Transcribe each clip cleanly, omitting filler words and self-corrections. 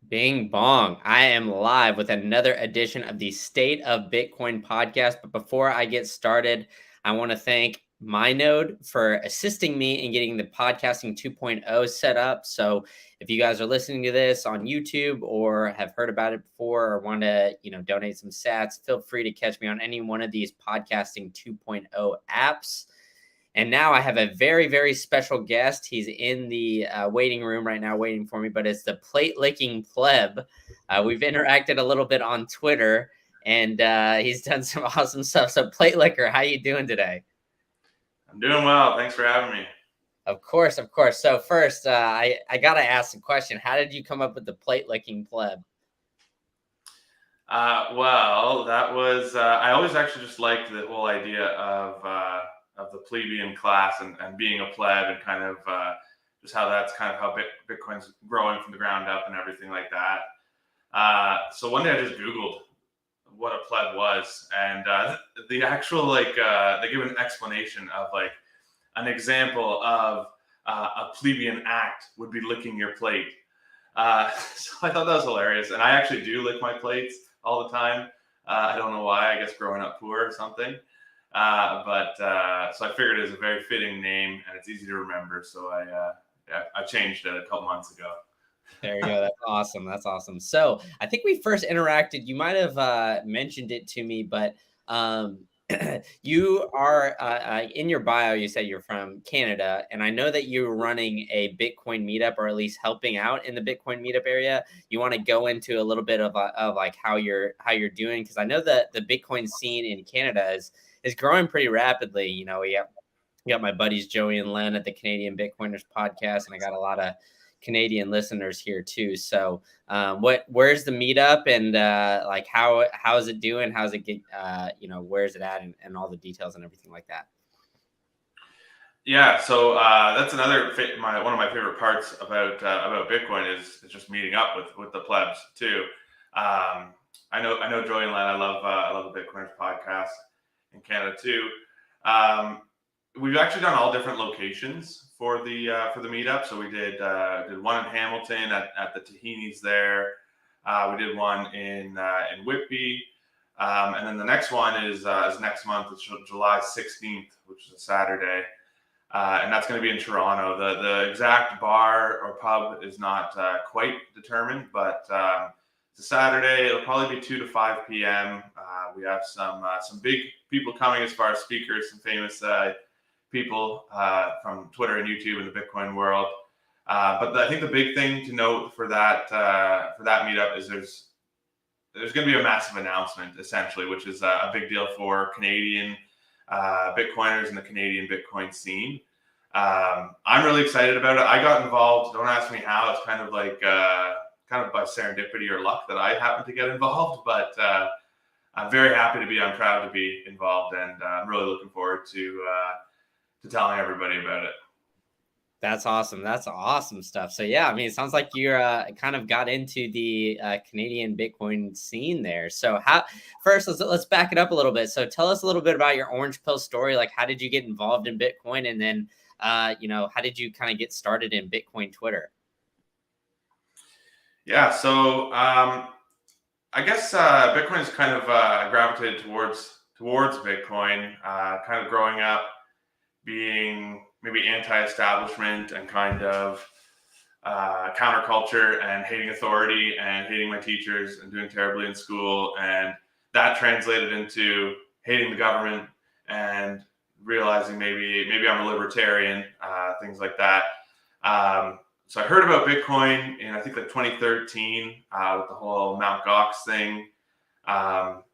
Bing bong. I am live with another edition of the State of Bitcoin podcast. But before I get started, I want to thank MyNode for assisting me in getting the podcasting 2.0 set up. So if you guys are listening to this on YouTube or have heard about it before or want to, donate some sats, feel free to catch me on any one of these podcasting 2.0 apps. And now I have a very, very special guest. He's in the waiting room right now waiting for me, but it's the plate licking pleb. We've interacted a little bit on Twitter, and he's done some awesome stuff. So plate licker, how you doing today? I'm doing well. Thanks for having me. Of course, of course. So first, I got to ask a question. How did you come up with the plate licking pleb? Well, that was, I always actually just liked the whole idea of the plebeian class and being a pleb and kind of just how that's kind of how Bitcoin's growing from the ground up and everything like that. So one day I just Googled what a pleb was, and the actual they give an explanation of an example of a plebeian act would be licking your plate. So I thought that was hilarious, and I actually do lick my plates all the time. I don't know why. I guess growing up poor or something. But so I figured it was a very fitting name, and it's easy to remember. So I changed it a couple months ago. There you go. That's awesome. That's awesome. So I think we first interacted. You might have mentioned it to me, but you are in your bio. You said you're from Canada, and I know that you're running a Bitcoin meetup, or at least helping out in the Bitcoin meetup area. You want to go into a little bit of like how you're doing, because I know that the Bitcoin scene in Canada is growing pretty rapidly. We got my buddies Joey and Len at the Canadian Bitcoiners podcast, and I got a lot of Canadian listeners here too. So where's the meetup, and like how's it doing? How's it get, where's it at, and all the details and everything like that? Yeah, so that's another one of my favorite parts about Bitcoin is just meeting up with the plebs too. I know Joey and Len. I love the Bitcoiners podcast in Canada too. We've actually done all different locations for the meetup. So we did one in Hamilton at the Tahini's there. We did one in Whitby, and then the next one is next month. It's July 16th, which is a Saturday, and that's going to be in Toronto. The exact bar or pub is not quite determined, but it's a Saturday. It'll probably be 2 to 5 p.m. We have some big people coming as far as speakers, some famous people from Twitter and YouTube in the Bitcoin world. But I think the big thing to note for that meetup is there's going to be a massive announcement, essentially, which is a big deal for Canadian Bitcoiners and the Canadian Bitcoin scene. I'm really excited about it. I got involved. Don't ask me how. It's kind of by serendipity or luck that I happened to get involved. But I'm very happy to be. I'm proud to be involved, and I'm really looking forward to telling everybody about it. That's awesome. That's awesome stuff. So yeah, I mean, it sounds like you're kind of got into the Canadian Bitcoin scene there. So first, let's back it up a little bit. So tell us a little bit about your orange pill story. Like, how did you get involved in Bitcoin, and then how did you kind of get started in Bitcoin Twitter? Yeah, so I guess Bitcoin is kind of gravitated towards Bitcoin. Kind of growing up, being maybe anti-establishment and kind of counterculture and hating authority and hating my teachers and doing terribly in school. And that translated into hating the government and realizing maybe I'm a libertarian, things like that. So I heard about Bitcoin in, I think, 2013 with the whole Mt. Gox thing.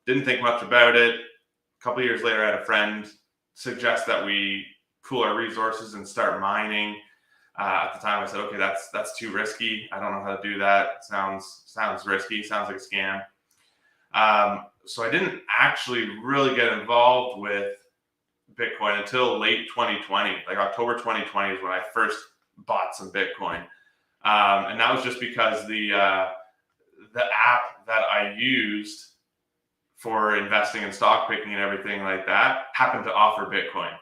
Didn't think much about it. A couple of years later, I had a friend suggest that we pool our resources and start mining. At the time, I said, okay, that's too risky. I don't know how to do that. Sounds risky. Sounds like a scam. So I didn't actually really get involved with Bitcoin until late 2020. Like October 2020 is when I first bought some Bitcoin, and that was just because the app that I used for investing and stock picking and everything like that happened to offer Bitcoin.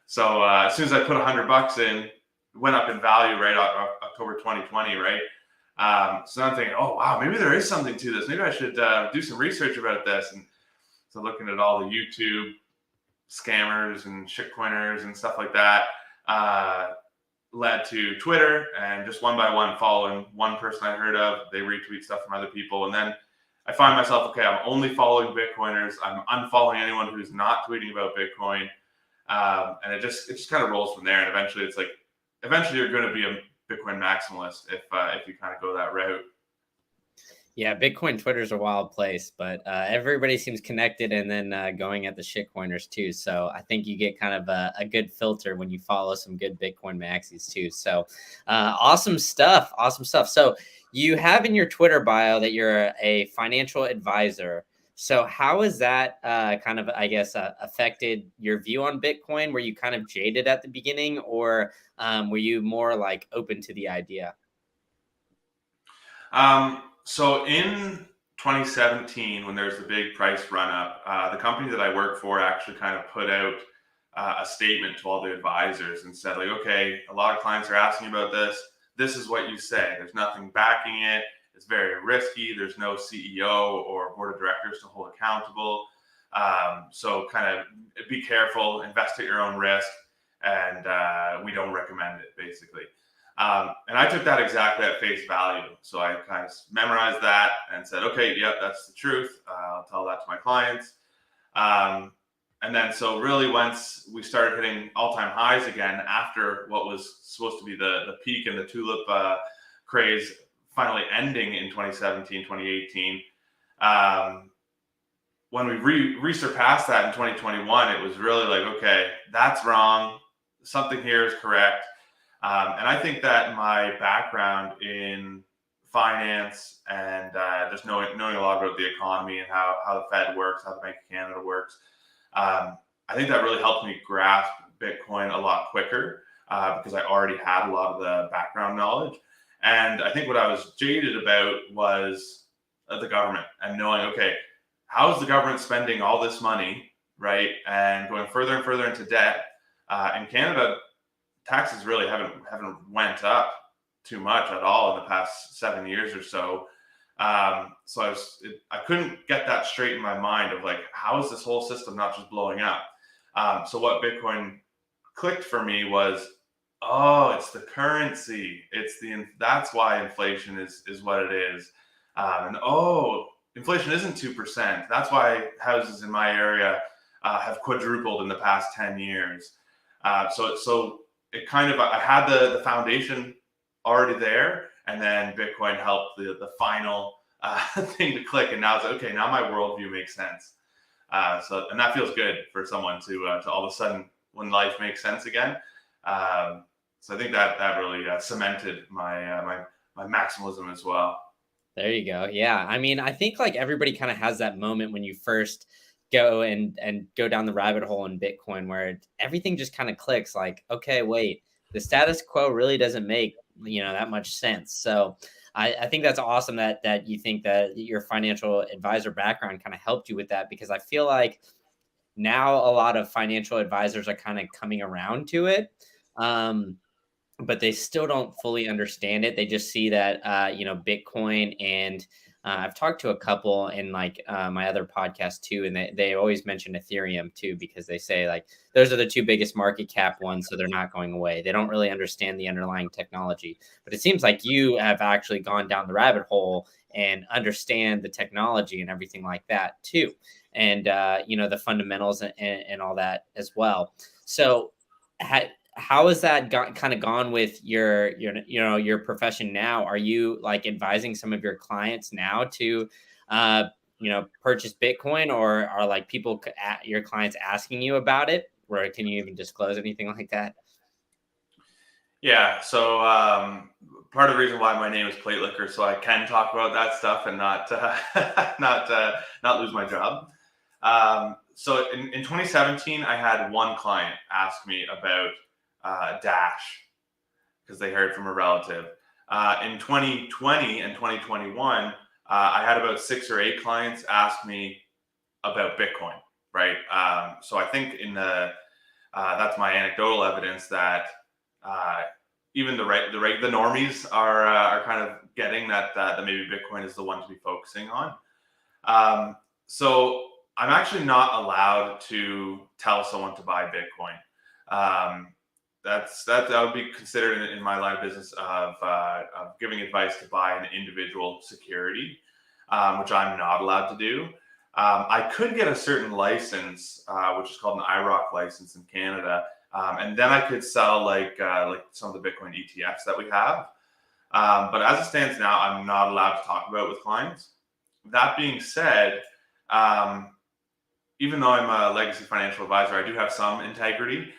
So as soon as I put $100 in, it went up in value right October 2020, right? So I'm thinking, oh wow, maybe there is something to this. Maybe I should do some research about this. And so looking at all the YouTube scammers and shitcoiners and stuff like that, led to Twitter, and just one by one following one person I heard of. They retweet stuff from other people, and then I find myself, okay, I'm only following Bitcoiners. I'm unfollowing anyone who's not tweeting about Bitcoin, and it just kind of rolls from there. And eventually you're going to be a Bitcoin maximalist if you kind of go that route. Yeah, Bitcoin Twitter's a wild place, but everybody seems connected and then going at the shitcoiners too. So I think you get kind of a good filter when you follow some good Bitcoin maxis too. So awesome stuff. Awesome stuff. So you have in your Twitter bio that you're a financial advisor. So how has that kind of, I guess, affected your view on Bitcoin? Were you kind of jaded at the beginning, or were you more like open to the idea? So in 2017, when there's the big price run up, the company that I work for actually kind of put out a statement to all the advisors and said, like, okay, a lot of clients are asking about this. This is what you say. There's nothing backing it. It's very risky. There's no CEO or board of directors to hold accountable. So kind of be careful, invest at your own risk, and we don't recommend it, basically. And I took that exactly at face value. So I kind of memorized that and said, okay, yep, that's the truth. I'll tell that to my clients. And then so really once we started hitting all-time highs again, after what was supposed to be the peak and the tulip craze finally ending in 2017, 2018, when we resurpassed that in 2021, it was really like, okay, that's wrong. Something here is correct. And I think that my background in finance and just knowing a lot about the economy and how the Fed works, how the Bank of Canada works, I think that really helped me grasp Bitcoin a lot quicker because I already had a lot of the background knowledge. And I think what I was jaded about was the government and knowing, okay, how is the government spending all this money, right? And going further and further into debt. In Canada, taxes really haven't went up too much at all in the past 7 years or so. So I couldn't get that straight in my mind of like, how is this whole system not just blowing up? So what Bitcoin clicked for me was, oh, it's the currency. That's why inflation is what it is. And inflation isn't 2%. That's why houses in my area have quadrupled in the past 10 years. So it kind of, I had the foundation already there, and then Bitcoin helped the final thing to click, and now it's like, okay, now my worldview makes sense. And that feels good for someone to all of a sudden, when life makes sense again. So I think that really cemented my maximalism as well. There you go. Yeah. I mean, I think like everybody kind of has that moment when you first go and go down the rabbit hole in Bitcoin where everything just kind of clicks like, okay, wait, the status quo really doesn't make, that much sense. So I think that's awesome that you think that your financial advisor background kind of helped you with that, because I feel like now a lot of financial advisors are kind of coming around to it. But they still don't fully understand it. They just see that, Bitcoin, and I've talked to a couple in like my other podcast too, and they always mention Ethereum too, because they say like those are the two biggest market cap ones, so they're not going away. They don't really understand the underlying technology, but it seems like you have actually gone down the rabbit hole and understand the technology and everything like that too, and the fundamentals and all that as well. So how has that kind of gone with your profession now? Are you like advising some of your clients now to purchase Bitcoin, or are like your clients asking you about it, or can you even disclose anything like that? Yeah, so part of the reason why my name is Plate Liquor, so I can talk about that stuff and not not lose my job. So in 2017, I had one client ask me about Dash because they heard from a relative. In 2020 and 2021, I had about 6 or 8 clients ask me about Bitcoin, right? So I think that's my anecdotal evidence that even the normies are kind of getting that maybe Bitcoin is the one to be focusing on. So I'm actually not allowed to tell someone to buy Bitcoin. That would be considered in my line of business of giving advice to buy an individual security, which I'm not allowed to do. I could get a certain license, which is called an IROC license in Canada, and then I could sell like some of the Bitcoin ETFs that we have. But as it stands now, I'm not allowed to talk about it with clients. That being said, even though I'm a legacy financial advisor, I do have some integrity.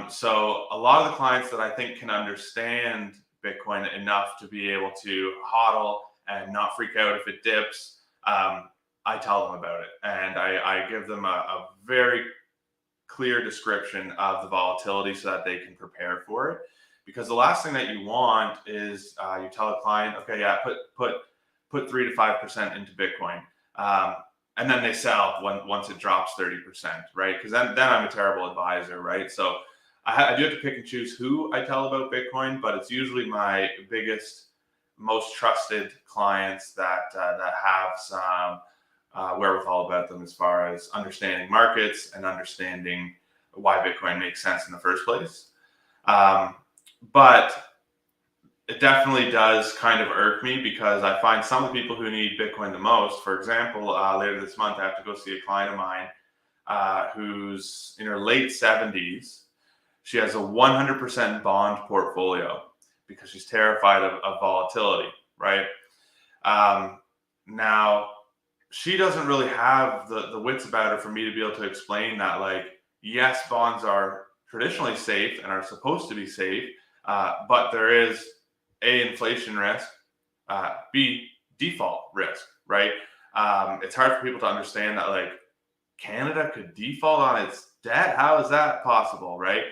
So a lot of the clients that I think can understand Bitcoin enough to be able to hodl and not freak out if it dips, I tell them about it. And I give them a very clear description of the volatility so that they can prepare for it. Because the last thing that you want is you tell a client, okay, yeah, put 3 to 5% into Bitcoin. And then they sell once it drops 30%, right? Because then I'm a terrible advisor, right? So I do have to pick and choose who I tell about Bitcoin, but it's usually my biggest, most trusted clients that have some wherewithal about them as far as understanding markets and understanding why Bitcoin makes sense in the first place. But it definitely does kind of irk me because I find some of the people who need Bitcoin the most, for example, later this month, I have to go see a client of mine who's in her late 70s. She has a 100% bond portfolio because she's terrified of volatility, right? Now, she doesn't really have the wits about her for me to be able to explain that, like, yes, bonds are traditionally safe and are supposed to be safe, but there is A, inflation risk, B, default risk, right? It's hard for people to understand that, like, Canada could default on its debt. How is that possible, right?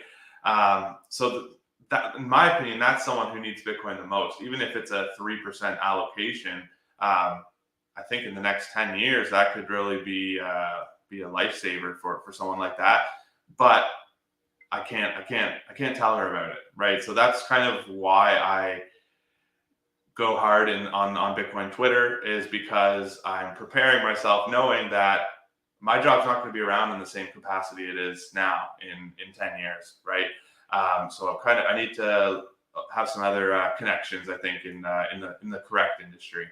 So that, in my opinion, that's someone who needs Bitcoin the most. Even if it's a 3% allocation, I think in the next 10 years that could really be a lifesaver for someone like that. But I can't tell her about it, right? So that's kind of why I go hard on Bitcoin Twitter, is because I'm preparing myself knowing that my job's not going to be around in the same capacity it is now in 10 years, right? So I need to have some other connections, I think, in the correct industry.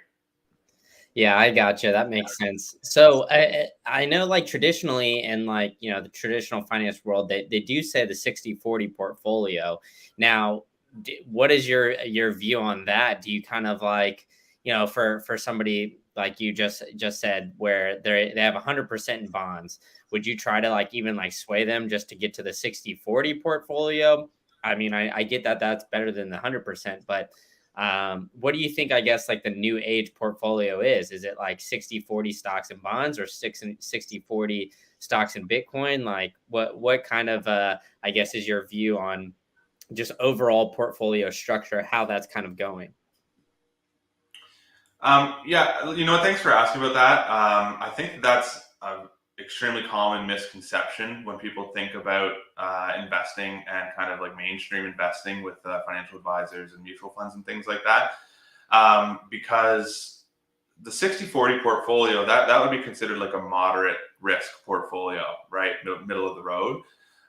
Yeah, I gotcha. That makes sense. So I know, like, traditionally in, like, the traditional finance world, they do say the 60-40 portfolio. Now, what is your view on that? Do you kind of, like, for somebody like you just said, where they have 100% in bonds, would you try to, like, even, like, sway them just to get to the 60-40 portfolio? I mean, I get that that's better than the 100%, but what do you think, I guess, like, the new age portfolio is? Is it like 60-40 stocks and bonds, or 60-40 stocks and Bitcoin? Like, what kind of, I guess, is your view on just overall portfolio structure, how that's kind of going? Yeah, you know what? Thanks for asking about that. I think that's an extremely common misconception when people think about investing and kind of like mainstream investing with financial advisors and mutual funds and things like that. Because the 60-40 portfolio, that would be considered like a moderate risk portfolio, right? Middle of the road.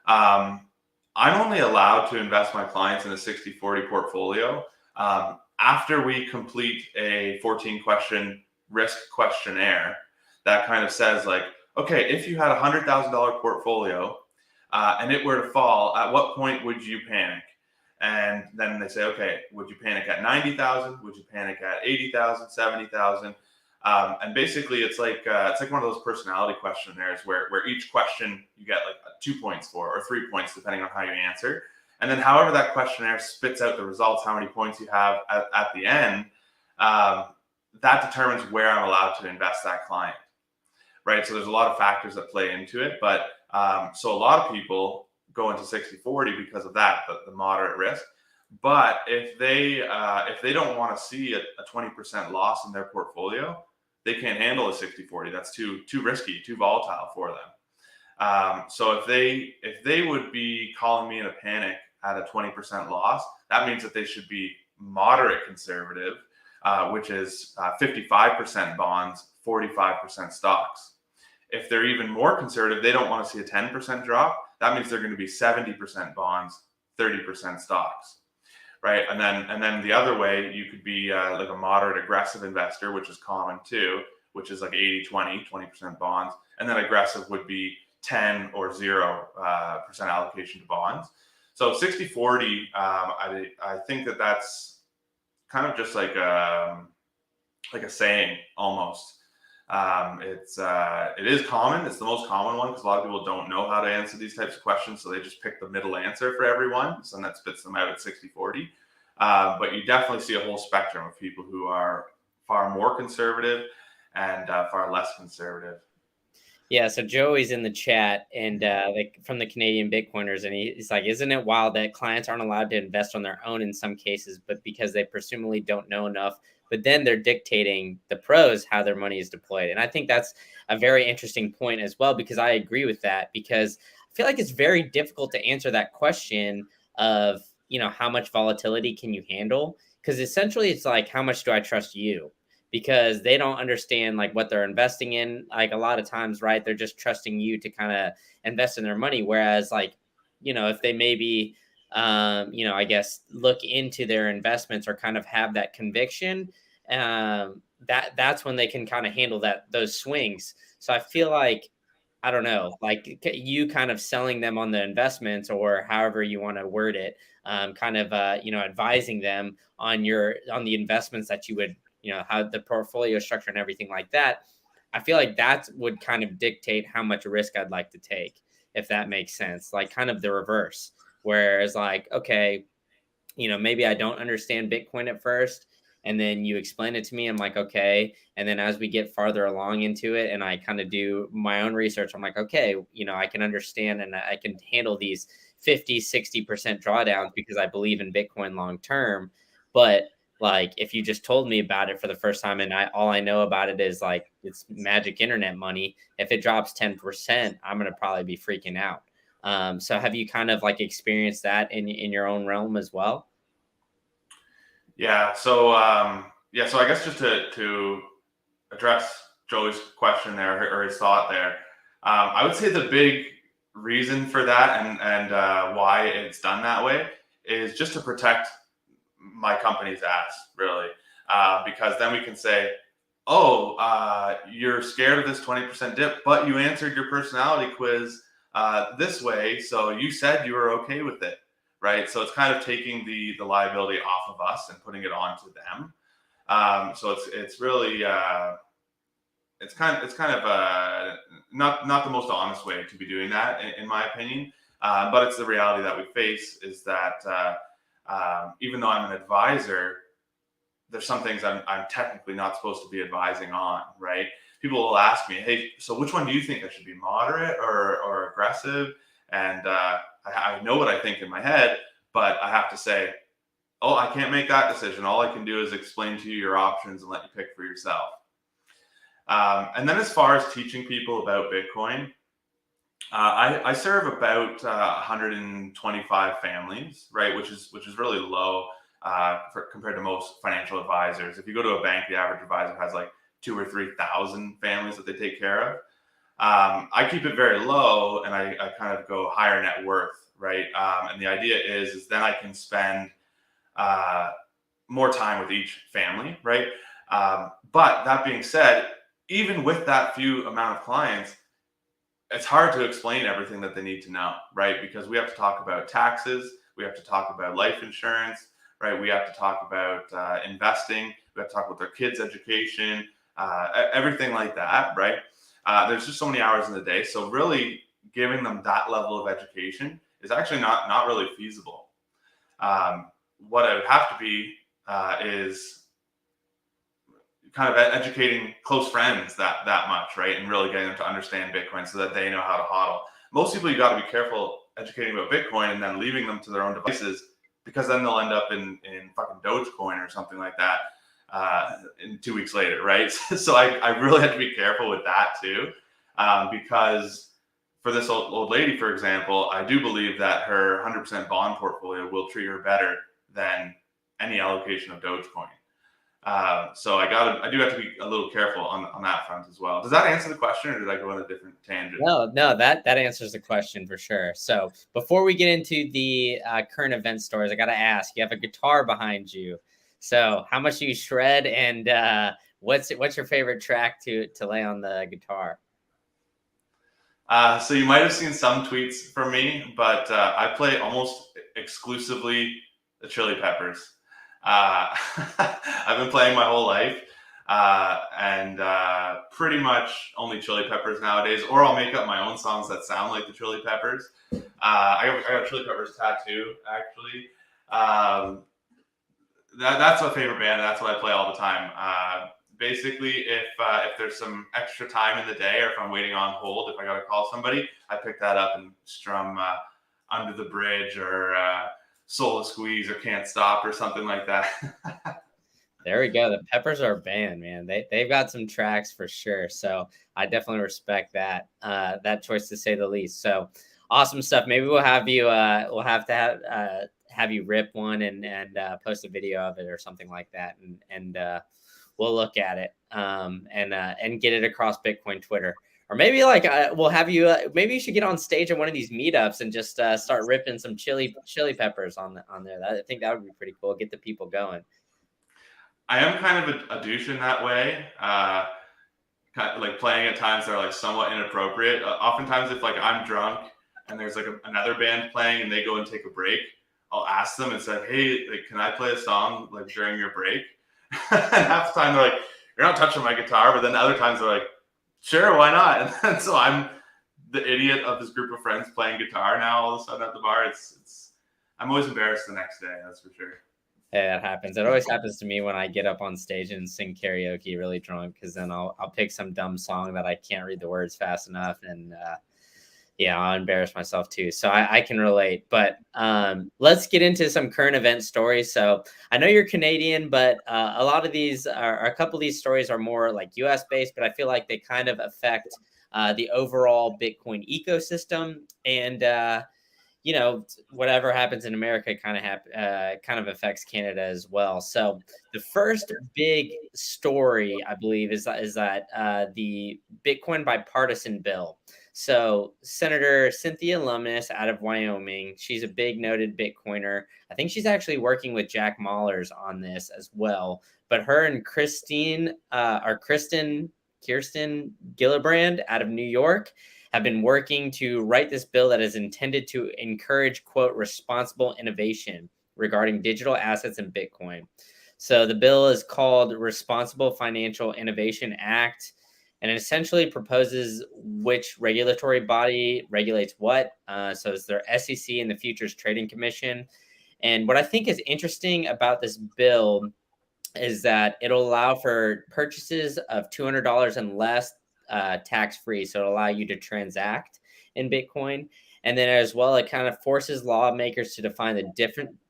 I'm only allowed to invest my clients in a 60-40 portfolio after we complete a 14-question risk questionnaire that kind of says, like, okay, if you had a $100,000 portfolio and it were to fall, at what point would you panic? And then they say, okay, would you panic at 90,000? Would you panic at 80,000, 70,000? And basically, it's like one of those personality questionnaires where each question you get like 2 points for, or 3 points depending on how you answer. And then however that questionnaire spits out the results, how many points you have at the end, that determines where I'm allowed to invest that client, right? So there's a lot of factors that play into it. But so a lot of people go into 60-40 because of that, the moderate risk. But if they don't want to see a 20% loss in their portfolio, they can't handle a 60-40. That's too risky, too volatile for them. So if they would be calling me in a panic at a 20% loss, that means that they should be moderate conservative, which is 55% bonds, 45% stocks. If they're even more conservative, they don't want to see a 10% drop. That means they're going to be 70% bonds, 30% stocks, right? And then the other way, you could be like a moderate aggressive investor, which is common too, which is like 80-20, 20% bonds. And then aggressive would be 10 or 0% allocation to bonds. So 60-40, I think that's kind of just like a saying almost. It is common. It's the most common one because a lot of people don't know how to answer these types of questions, so they just pick the middle answer for everyone. So that spits them out at 60-40. But you definitely see a whole spectrum of people who are far more conservative and far less conservative. Yeah, so Joey's in the chat and like from the Canadian Bitcoiners, and he's like, "Isn't it wild that clients aren't allowed to invest on their own in some cases, but because they presumably don't know enough, but then they're dictating the pros how their money is deployed." And I think that's a very interesting point as well, because I agree with that, because I feel like it's very difficult to answer that question of, how much volatility can you handle? Because essentially it's like, how much do I trust you? Because they don't understand like what they're investing in. Like a lot of times, right, they're just trusting you to kind of invest in their money. Whereas like, if they maybe, I guess look into their investments or kind of have that conviction, that's when they can kind of handle those swings. So I feel like, I don't know, like you kind of selling them on the investments or however you want to word it, kind of, advising them on the investments that you would, how the portfolio structure and everything like that. I feel like that would kind of dictate how much risk I'd like to take, if that makes sense. Like kind of the reverse. Whereas like, okay, maybe I don't understand Bitcoin at first. And then you explain it to me. I'm like, okay. And then as we get farther along into it and I kind of do my own research, I'm like, okay, I can understand and I can handle these 50-60% drawdowns because I believe in Bitcoin long term. But like, if you just told me about it for the first time and all I know about it is like, it's magic internet money. If it drops 10%, I'm going to probably be freaking out. So have you kind of like experienced that in your own realm as well? Yeah. So so I guess just to address Joey's question there or his thought there, I would say the big reason for that and why it's done that way is just to protect my company's ass, really, because then we can say, oh, you're scared of this 20% dip, but you answered your personality quiz this way, so you said you were okay with it, right? So it's kind of taking the liability off of us and putting it onto them. So it's really it's kind of not the most honest way to be doing that, in my opinion. But it's the reality that we face is that even though I'm an advisor, there's some things I'm technically not supposed to be advising on, right? People will ask me, hey, so which one do you think I should be, moderate or aggressive? And I know what I think in my head, but I have to say, oh, I can't make that decision. All I can do is explain to you your options and let you pick for yourself. And then as far as teaching people about Bitcoin, I serve about 125 families, right, which is really low compared to most financial advisors. If you go to a bank, the average advisor has like 2,000 or 3,000 families that they take care of. I keep it very low, and I kind of go higher net worth, right? And the idea is then I can spend more time with each family, right? But that being said, even with that few amount of clients, it's hard to explain everything that they need to know, right? Because we have to talk about taxes, we have to talk about life insurance, right? We have to talk about investing, we have to talk about their kids' education, everything like that, right? There's just so many hours in the day, so really giving them that level of education is actually not really feasible. What it would have to be is kind of educating close friends that much, right? And really getting them to understand Bitcoin so that they know how to hodl. Most people, you got to be careful educating about Bitcoin and then leaving them to their own devices, because then they'll end up in fucking Dogecoin or something like that in 2 weeks later, right? So I really have to be careful with that too, because for this old lady, for example, I do believe that her 100% bond portfolio will treat her better than any allocation of Dogecoin. So I do have to be a little careful on that front as well. Does that answer the question, or did I go on a different tangent? No, that answers the question for sure. So before we get into the current event stories, I got to ask: you have a guitar behind you, so how much do you shred, and what's your favorite track to lay on the guitar? So you might have seen some tweets from me, but I play almost exclusively the Chili Peppers. I've been playing my whole life, and pretty much only Chili Peppers nowadays. Or I'll make up my own songs that sound like the Chili Peppers. I got a Chili Peppers tattoo actually. That's my favorite band. That's what I play all the time. Basically, if there's some extra time in the day, or if I'm waiting on hold, if I got to call somebody, I pick that up and strum Under the Bridge, or Soul Squeeze, or Can't Stop, or something like that. There we go. The Peppers are a band, man. They've got some tracks for sure. So I definitely respect that choice, to say the least. So awesome stuff. Maybe we'll have you we'll have you rip one and post a video of it or something like that, and we'll look at it and get it across Bitcoin Twitter. Or maybe like we'll have you. Maybe you should get on stage at one of these meetups and just start ripping some chili peppers on there. I think that would be pretty cool. Get the people going. I am kind of a douche in that way. Kind of like playing at times that are like somewhat inappropriate. Oftentimes, if like I'm drunk and there's like another band playing and they go and take a break, I'll ask them and say, "Hey, like, can I play a song like during your break?" And half the time they're like, "You're not touching my guitar," but then other times they're like, "Sure, why not?" And then, so I'm the idiot of this group of friends playing guitar now all of a sudden at the bar. It's I'm always embarrassed the next day. That's for sure. Yeah, it happens. It always happens to me when I get up on stage and sing karaoke really drunk, because then I'll pick some dumb song that I can't read the words fast enough, and yeah, I'll embarrass myself too. So I can relate. But let's get into some current event stories. So I know you're Canadian, but a lot of these are a couple of these stories are more like U.S. based, but I feel like they kind of affect the overall Bitcoin ecosystem, and whatever happens in America kind of affects Canada as well. So the first big story, I believe, is that the Bitcoin bipartisan bill. So Senator Cynthia Lummis out of Wyoming, she's a big noted Bitcoiner. I think she's actually working with Jack Mallers on this as well. But her and Kirsten Gillibrand out of New York have been working to write this bill that is intended to encourage, quote, responsible innovation regarding digital assets and Bitcoin. So the bill is called Responsible Financial Innovation Act, and it essentially proposes which regulatory body regulates what. So it's their SEC and the Futures Trading Commission. And what I think is interesting about this bill is that it'll allow for purchases of $200 and less tax free. So it'll allow you to transact in Bitcoin. And then as well, it kind of forces lawmakers to define the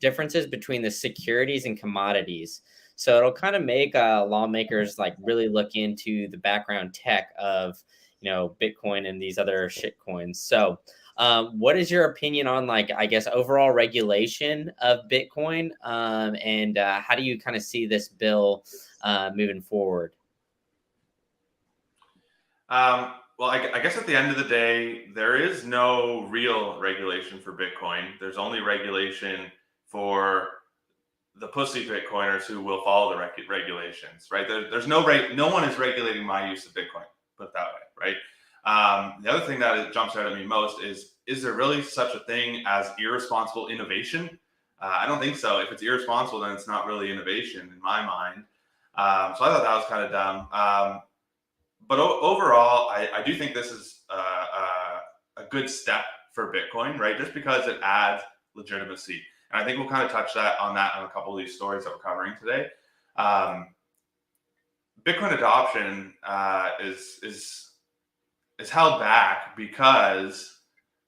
differences between the securities and commodities. So it'll kind of make lawmakers like really look into the background tech of, Bitcoin and these other shit coins. So what is your opinion on, like, I guess, overall regulation of Bitcoin? And how do you kind of see this bill moving forward? Well, I guess at the end of the day, there is no real regulation for Bitcoin. There's only regulation for the pussy Bitcoiners who will follow the regulations, right? There's no one is regulating my use of Bitcoin, put it that way, right? The other thing that jumps out at me most is there really such a thing as irresponsible innovation? I don't think so. If it's irresponsible, then it's not really innovation in my mind. So I thought that was kind of dumb. But overall, I do think this is a good step for Bitcoin, right? Just because it adds legitimacy. And I think we'll kind of touch on a couple of these stories that we're covering today. Bitcoin adoption is held back because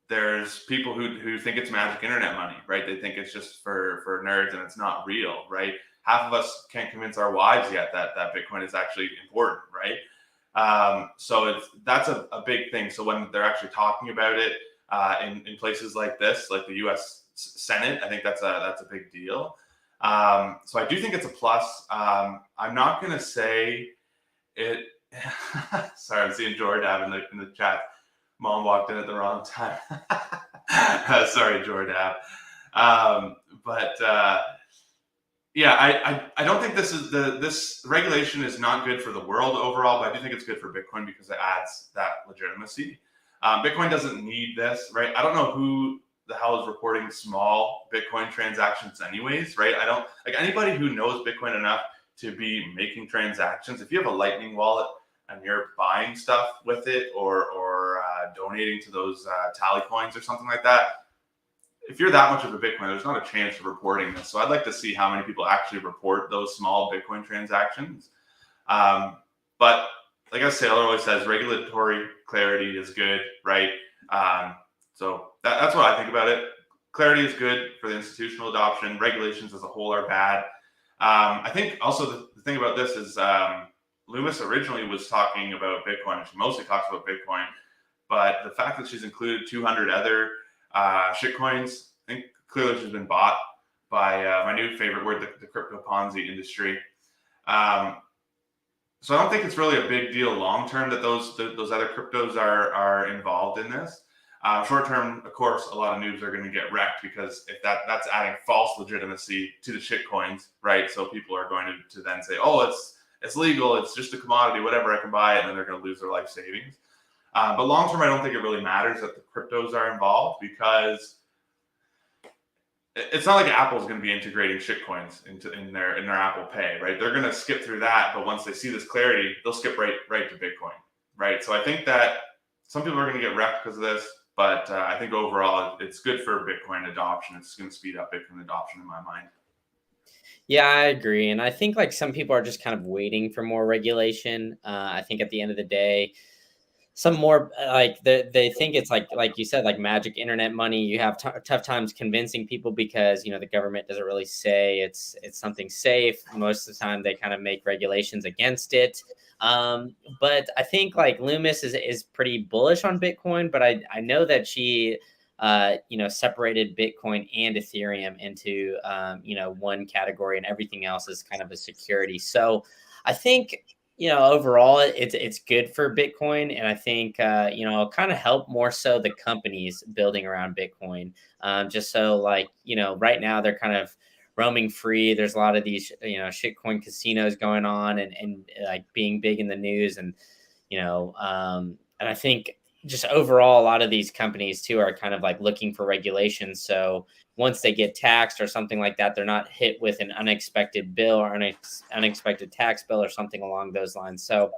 there's people who think it's magic internet money, right? They think it's just for nerds and it's not real, right? Half of us can't convince our wives yet that Bitcoin is actually important, right? So that's a big thing. So when they're actually talking about it in places like this, like the U.S. Senate, I think that's a big deal. So I do think it's a plus. I'm not going to say it. Sorry, I'm seeing Jordan in the chat. Mom walked in at the wrong time. Sorry, Jordan. But yeah, I don't think this regulation is not good for the world overall, but I do think it's good for Bitcoin because it adds that legitimacy. Bitcoin doesn't need this, right? I don't know who the hell is reporting small Bitcoin transactions anyways, right? I don't like anybody who knows Bitcoin enough to be making transactions. If you have a Lightning wallet and you're buying stuff with it or donating to those tally coins or something like that, if you're that much of a Bitcoin, there's not a chance of reporting this. So I'd like to see how many people actually report those small Bitcoin transactions. But like I Sailor always says, regulatory clarity is good, right? So that's what I think about it. Clarity is good for the institutional adoption. Regulations as a whole are bad. I think also the thing about this is Loomis originally was talking about Bitcoin. She mostly talks about Bitcoin, but the fact that she's included 200 other shitcoins, I think clearly she's been bought by my new favorite word, the crypto Ponzi industry. So I don't think it's really a big deal long term that those other cryptos are involved in this. Short term, of course, a lot of noobs are going to get wrecked because if that's adding false legitimacy to the shitcoins, right? So people are going to then say, oh, it's legal, it's just a commodity, whatever, I can buy it, and then they're going to lose their life savings. But long term, I don't think it really matters that the cryptos are involved because it's not like Apple's going to be integrating shitcoins in their Apple Pay, right? They're going to skip through that, but once they see this clarity, they'll skip right to Bitcoin, right? So I think that some people are going to get wrecked because of this, but I think overall it's good for Bitcoin adoption. It's going to speed up Bitcoin adoption in my mind. Yeah, I agree. And I think like some people are just kind of waiting for more regulation. I think at the end of the day, some more like they think it's like you said, like magic internet money. You have tough times convincing people because the government doesn't really say it's something safe. Most of the time, they kind of make regulations against it. But I think like Loomis is pretty bullish on Bitcoin, but I know that she separated Bitcoin and Ethereum into one category, and everything else is kind of a security. So I think overall it's good for Bitcoin, and I think kind of help more so the companies building around Bitcoin. Just so like right now they're kind of roaming free. There's a lot of these shitcoin casinos going on and like being big in the news, and and I think just overall a lot of these companies too are kind of like looking for regulations. So once they get taxed or something like that, they're not hit with an unexpected bill or unexpected tax bill or something along those lines. So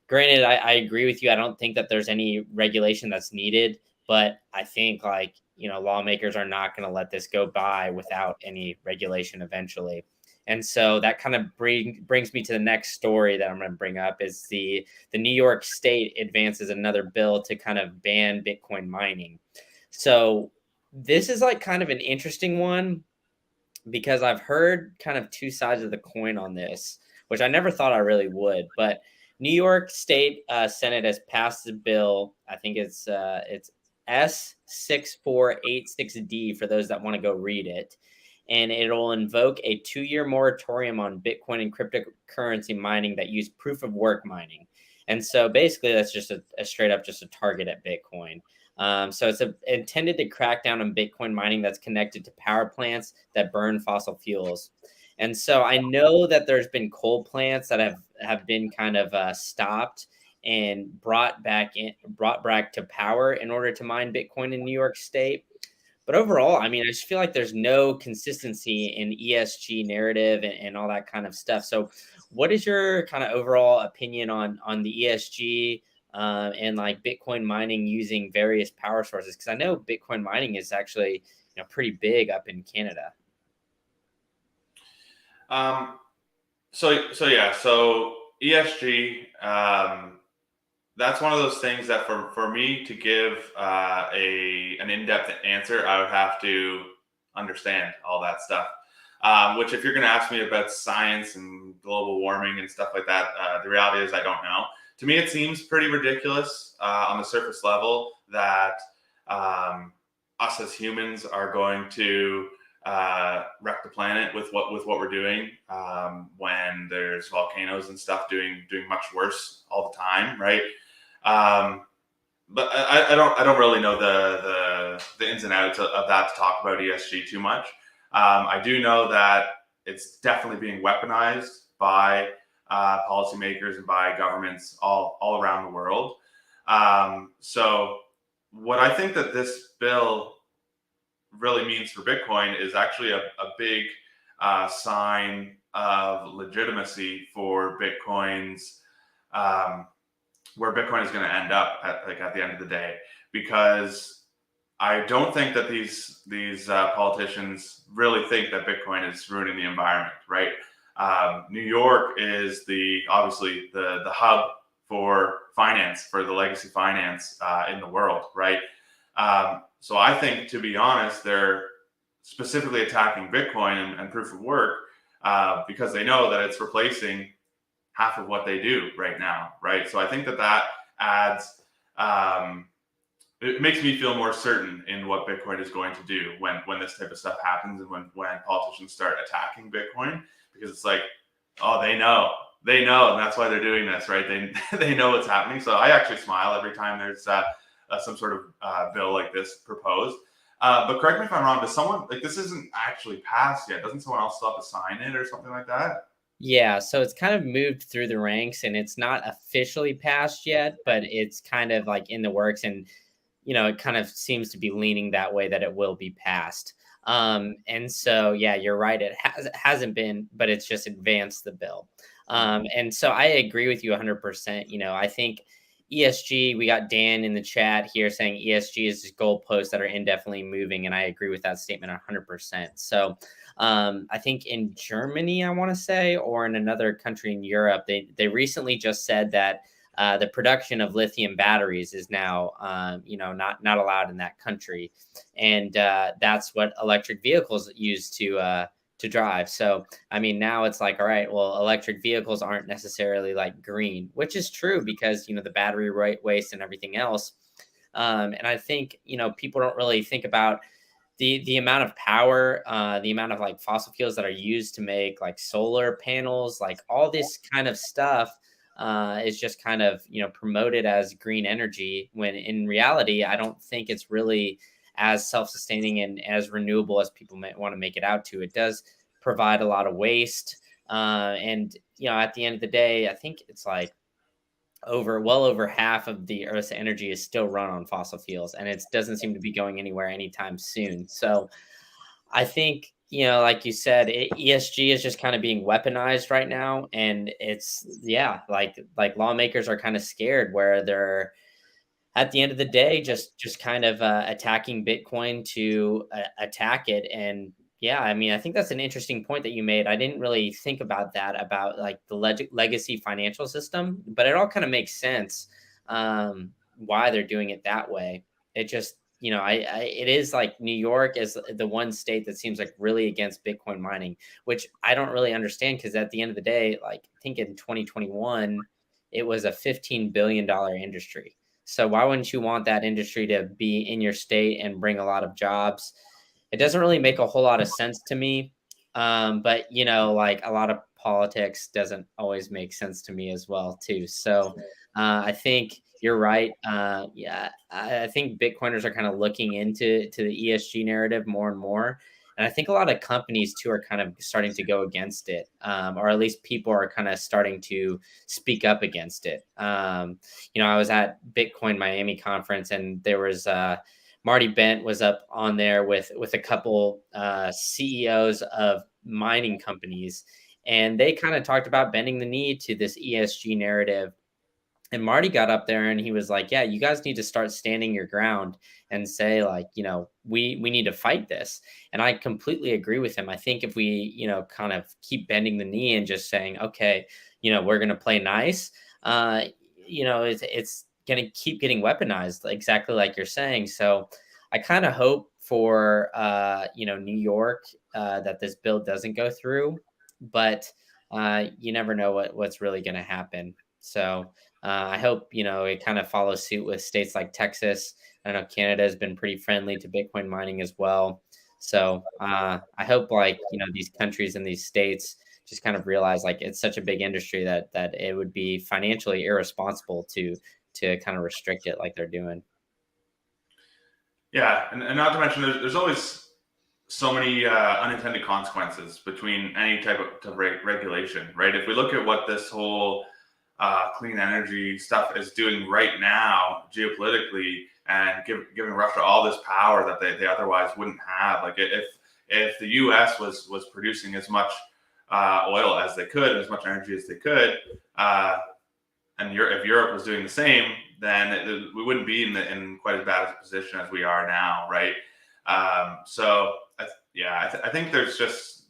granted, I agree with you. I don't think that there's any regulation that's needed, but I think like, lawmakers are not going to let this go by without any regulation eventually. And so that kind of brings me to the next story that I'm going to bring up is the New York State advances another bill to kind of ban Bitcoin mining. So this is like kind of an interesting one because I've heard kind of two sides of the coin on this, which I never thought I really would. But New York State Senate has passed the bill. I think it's S6486D for those that want to go read it. And it'll invoke a 2-year moratorium on Bitcoin and cryptocurrency mining that use proof of work mining. And so basically that's just a straight up just a target at Bitcoin. So it's intended to crack down on Bitcoin mining that's connected to power plants that burn fossil fuels. And so I know that there's been coal plants that have been kind of stopped and brought back to power in order to mine Bitcoin in New York State. But overall, I mean, I just feel like there's no consistency in ESG narrative and all that kind of stuff. So what is your kind of overall opinion on the ESG and like Bitcoin mining using various power sources? Because I know Bitcoin mining is actually pretty big up in Canada. So ESG, that's one of those things that for me to give an in-depth answer, I would have to understand all that stuff. Which if you're going to ask me about science and global warming and stuff like that, the reality is I don't know. To me, it seems pretty ridiculous on the surface level that us as humans are going to wreck the planet with what we're doing, when there's volcanoes and stuff doing much worse all the time, right? Um, but I don't really know the ins and outs of that to talk about ESG too much. I do know that it's definitely being weaponized by policymakers and by governments all around the world. So what I think that this bill really means for Bitcoin is actually a big sign of legitimacy for Bitcoin's, where Bitcoin is going to end up at the end of the day, because I don't think that these politicians really think that Bitcoin is ruining the environment, right? New York is obviously the hub for finance, for the legacy finance in the world, right? So I think, to be honest, they're specifically attacking Bitcoin and proof of work because they know that it's replacing half of what they do right now, right? So I think that adds, it makes me feel more certain in what Bitcoin is going to do when this type of stuff happens, and when politicians start attacking Bitcoin, because it's like, oh, they know, and that's why they're doing this, right? They know what's happening. So I actually smile every time there's some sort of bill like this proposed. But correct me if I'm wrong. Does someone, like, this isn't actually passed yet? Doesn't someone else still have to sign it or something like that? Yeah, so it's kind of moved through the ranks and it's not officially passed yet, but it's kind of like in the works. And it kind of seems to be leaning that way that it will be passed. And so, yeah, you're right. Hasn't been, but it's just advanced the bill. And so I agree with you 100%. I think ESG, we got Dan in the chat here saying ESG is just goalposts that are indefinitely moving. And I agree with that statement 100%. So I think in Germany, I want to say, or in another country in Europe, they recently just said that the production of lithium batteries is now, not allowed in that country, and that's what electric vehicles use to drive. So, I mean, now it's like, all right, well, electric vehicles aren't necessarily like green, which is true because the battery waste and everything else. And I think people don't really think about the amount of power, the amount of like fossil fuels that are used to make like solar panels, like all this kind of stuff is just kind of promoted as green energy, when in reality I don't think it's really as self-sustaining and as renewable as people might want to make it out to. It does provide a lot of waste, and at the end of the day, I think it's like well over half of the Earth's energy is still run on fossil fuels, and it doesn't seem to be going anywhere anytime soon. So I think, like you said, ESG is just kind of being weaponized right now, and it's, yeah, like lawmakers are kind of scared where they're at the end of the day just kind of attacking Bitcoin to attack it. And yeah, I mean, I think that's an interesting point that you made. I didn't really think about that, about like the legacy financial system, but it all kind of makes sense, why they're doing it that way. It just, it is like New York is the one state that seems like really against Bitcoin mining, which I don't really understand, because at the end of the day, like I think in 2021 it was a $15 billion industry. So why wouldn't you want that industry to be in your state and bring a lot of jobs? It doesn't really make a whole lot of sense to me. But like a lot of politics doesn't always make sense to me as well, too. So I think you're right. Yeah, I think Bitcoiners are kind of looking to the ESG narrative more and more. And I think a lot of companies too are kind of starting to go against it, or at least people are kind of starting to speak up against it. I was at Bitcoin Miami conference, and there was Marty Bent was up on there with a couple CEOs of mining companies, and they kind of talked about bending the knee to this ESG narrative. And Marty got up there and he was like, yeah, you guys need to start standing your ground and say, like, we need to fight this. And I completely agree with him. I think if we, kind of keep bending the knee and just saying, okay, we're going to play nice, it's going to keep getting weaponized, exactly like you're saying. So I kind of hope for, New York, that this bill doesn't go through, but you never know what's really going to happen. So, I hope it kind of follows suit with states like Texas. I know Canada has been pretty friendly to Bitcoin mining as well. So I hope like, these countries and these states just kind of realize like it's such a big industry that it would be financially irresponsible to kind of restrict it like they're doing. Yeah, and not to mention, there's always so many unintended consequences between any type of regulation, right? If we look at what this whole clean energy stuff is doing right now geopolitically, and giving Russia all this power that they otherwise wouldn't have, like if the U.S. was producing as much oil as they could, as much energy as they could, and if Europe was doing the same, then we wouldn't be in quite as bad a position as we are now, right? So I think there's just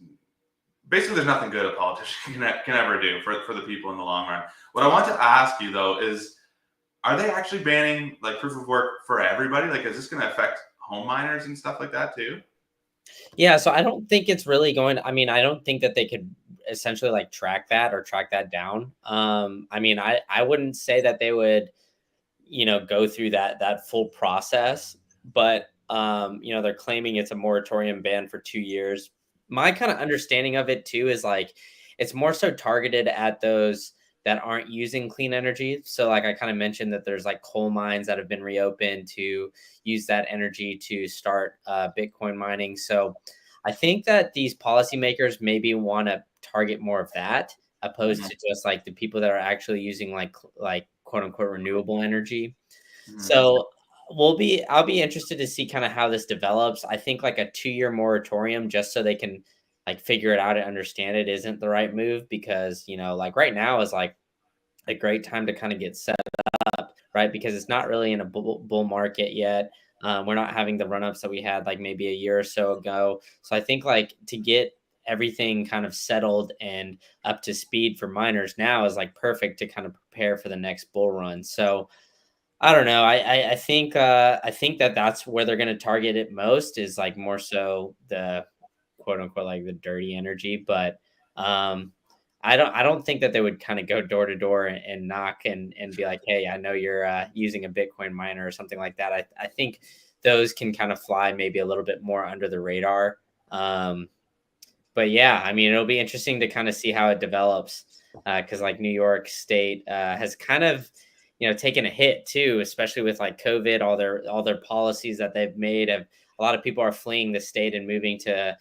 basically there's nothing good a politician can ever do for the people in the long run. What I want to ask you though is, are they actually banning like proof of work for everybody? Like, is this going to affect home miners and stuff like that too? Yeah, so I don't think it's really going I mean, I don't think that they could essentially like track that or track that down. I mean, I wouldn't say that they would, go through that full process, but they're claiming it's a moratorium ban for 2 years. My kind of understanding of it too is like it's more so targeted at those that aren't using clean energy. So like I kind of mentioned that there's like coal mines that have been reopened to use that energy to start Bitcoin mining. So I think that these policymakers maybe want to target more of that opposed Mm-hmm. to just like the people that are actually using like quote unquote renewable energy. Mm-hmm. So I'll be interested to see kind of how this develops. I think like a 2-year moratorium just so they can like figure it out and understand it isn't the right move because, like right now is like a great time to kind of get set up, right? Because it's not really in a bull market yet. We're not having the run ups that we had like maybe a year or so ago. So I think like to get everything kind of settled and up to speed for miners now is like perfect to kind of prepare for the next bull run. So I don't know. I think that that's where they're going to target it most is like more so the quote unquote like the dirty energy, but um I don't think that they would kind of go door to door and knock and be like, "Hey, I know you're using a Bitcoin miner or something like that." I think those can kind of fly maybe a little bit more under the radar. Um but yeah, I mean, it'll be interesting to kind of see how it develops because like New York State has kind of taken a hit too, especially with like COVID, all their policies that they've made. Have a lot of people are fleeing the state and moving to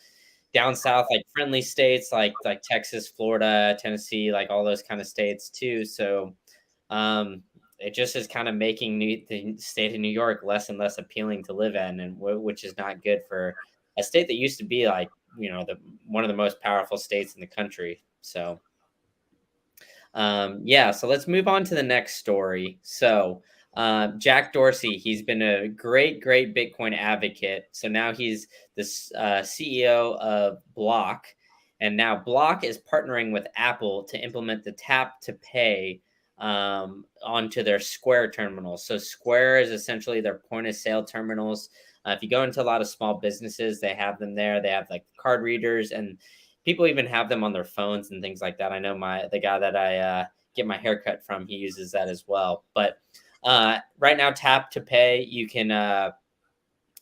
down south, like friendly states, like Texas, Florida, Tennessee, like all those kind of states too. So um, it just is kind of making the state of New York less and less appealing to live in, and which is not good for a state that used to be like the one of the most powerful states in the country. So yeah, so let's move on to the next story. So Jack Dorsey, he's been a great Bitcoin advocate. So now he's the CEO of Block, and now Block is partnering with Apple to implement the tap to pay onto their Square terminals. So Square is essentially their point of sale terminals. If you go into a lot of small businesses, they have them there. They have like card readers, and people even have them on their phones and things like that. I know the guy that I get my haircut from, he uses that as well. But right now, tap to pay, you can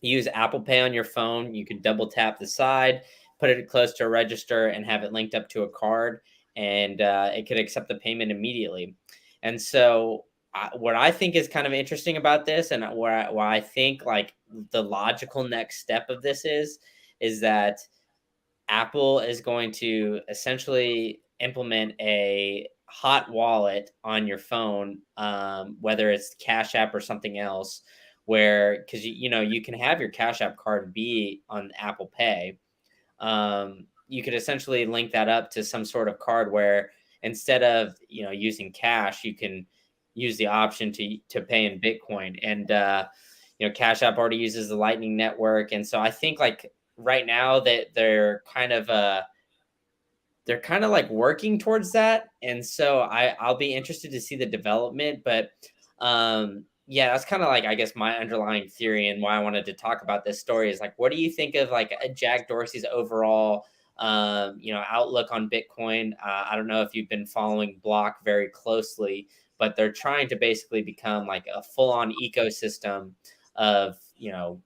use Apple Pay on your phone. You can double tap the side, put it close to a register, and have it linked up to a card, and it could accept the payment immediately. And so, what I think is kind of interesting about this, and why I think like the logical next step of this is that Apple is going to essentially implement a hot wallet on your phone, whether it's Cash App or something else, where because you can have your Cash App card be on Apple Pay. You could essentially link that up to some sort of card where instead of using cash, you can use the option to pay in Bitcoin. And Cash App already uses the Lightning Network, and so I think like right now that they're kind of like working towards that, and so I'll be interested to see the development. But yeah, that's kind of like I guess my underlying theory and why I wanted to talk about this story is like, what do you think of like Jack Dorsey's overall outlook on Bitcoin? I don't know if you've been following Block very closely, but they're trying to basically become like a full-on ecosystem of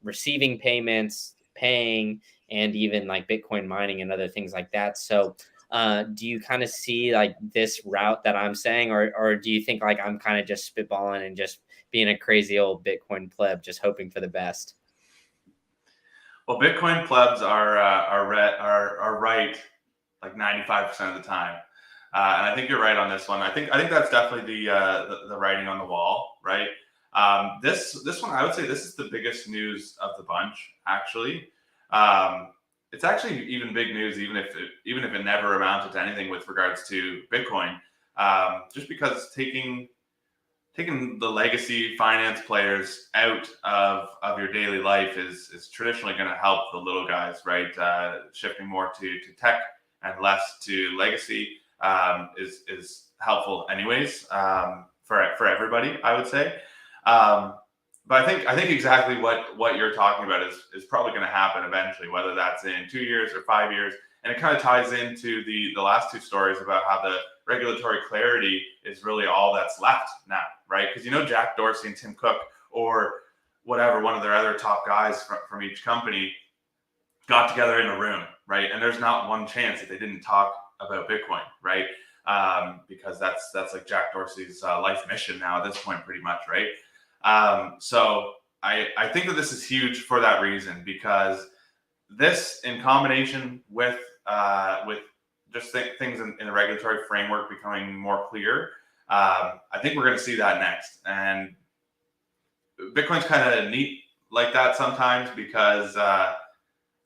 receiving payments, paying and even like Bitcoin mining and other things like that. So do you kind of see like this route that I'm saying, or do you think like I'm kind of just spitballing and just being a crazy old Bitcoin pleb, just hoping for the best? Well, Bitcoin plebs are right like 95% of the time. And I think you're right on this one. I think that's definitely the writing on the wall, right? This one, I would say this is the biggest news of the bunch. Actually, um, it's actually even big news, even if it never amounted to anything with regards to Bitcoin, just because it's taking the legacy finance players out of your daily life is traditionally going to help the little guys, right? Shifting more to tech and less to legacy is helpful anyways, for everybody, I would say. Um, but I think exactly what you're talking about is probably going to happen eventually, whether that's in 2 years or 5 years. And it kind of ties into the last two stories about how the regulatory clarity is really all that's left now, right? Because Jack Dorsey and Tim Cook, or whatever, one of their other top guys from each company, got together in a room, right? And there's not one chance that they didn't talk about Bitcoin, right? Because that's like Jack Dorsey's life mission now at this point, pretty much, right? So I think that this is huge for that reason, because this, in combination with just things in the regulatory framework becoming more clear, I think we're going to see that next. And Bitcoin's kind of neat like that sometimes, because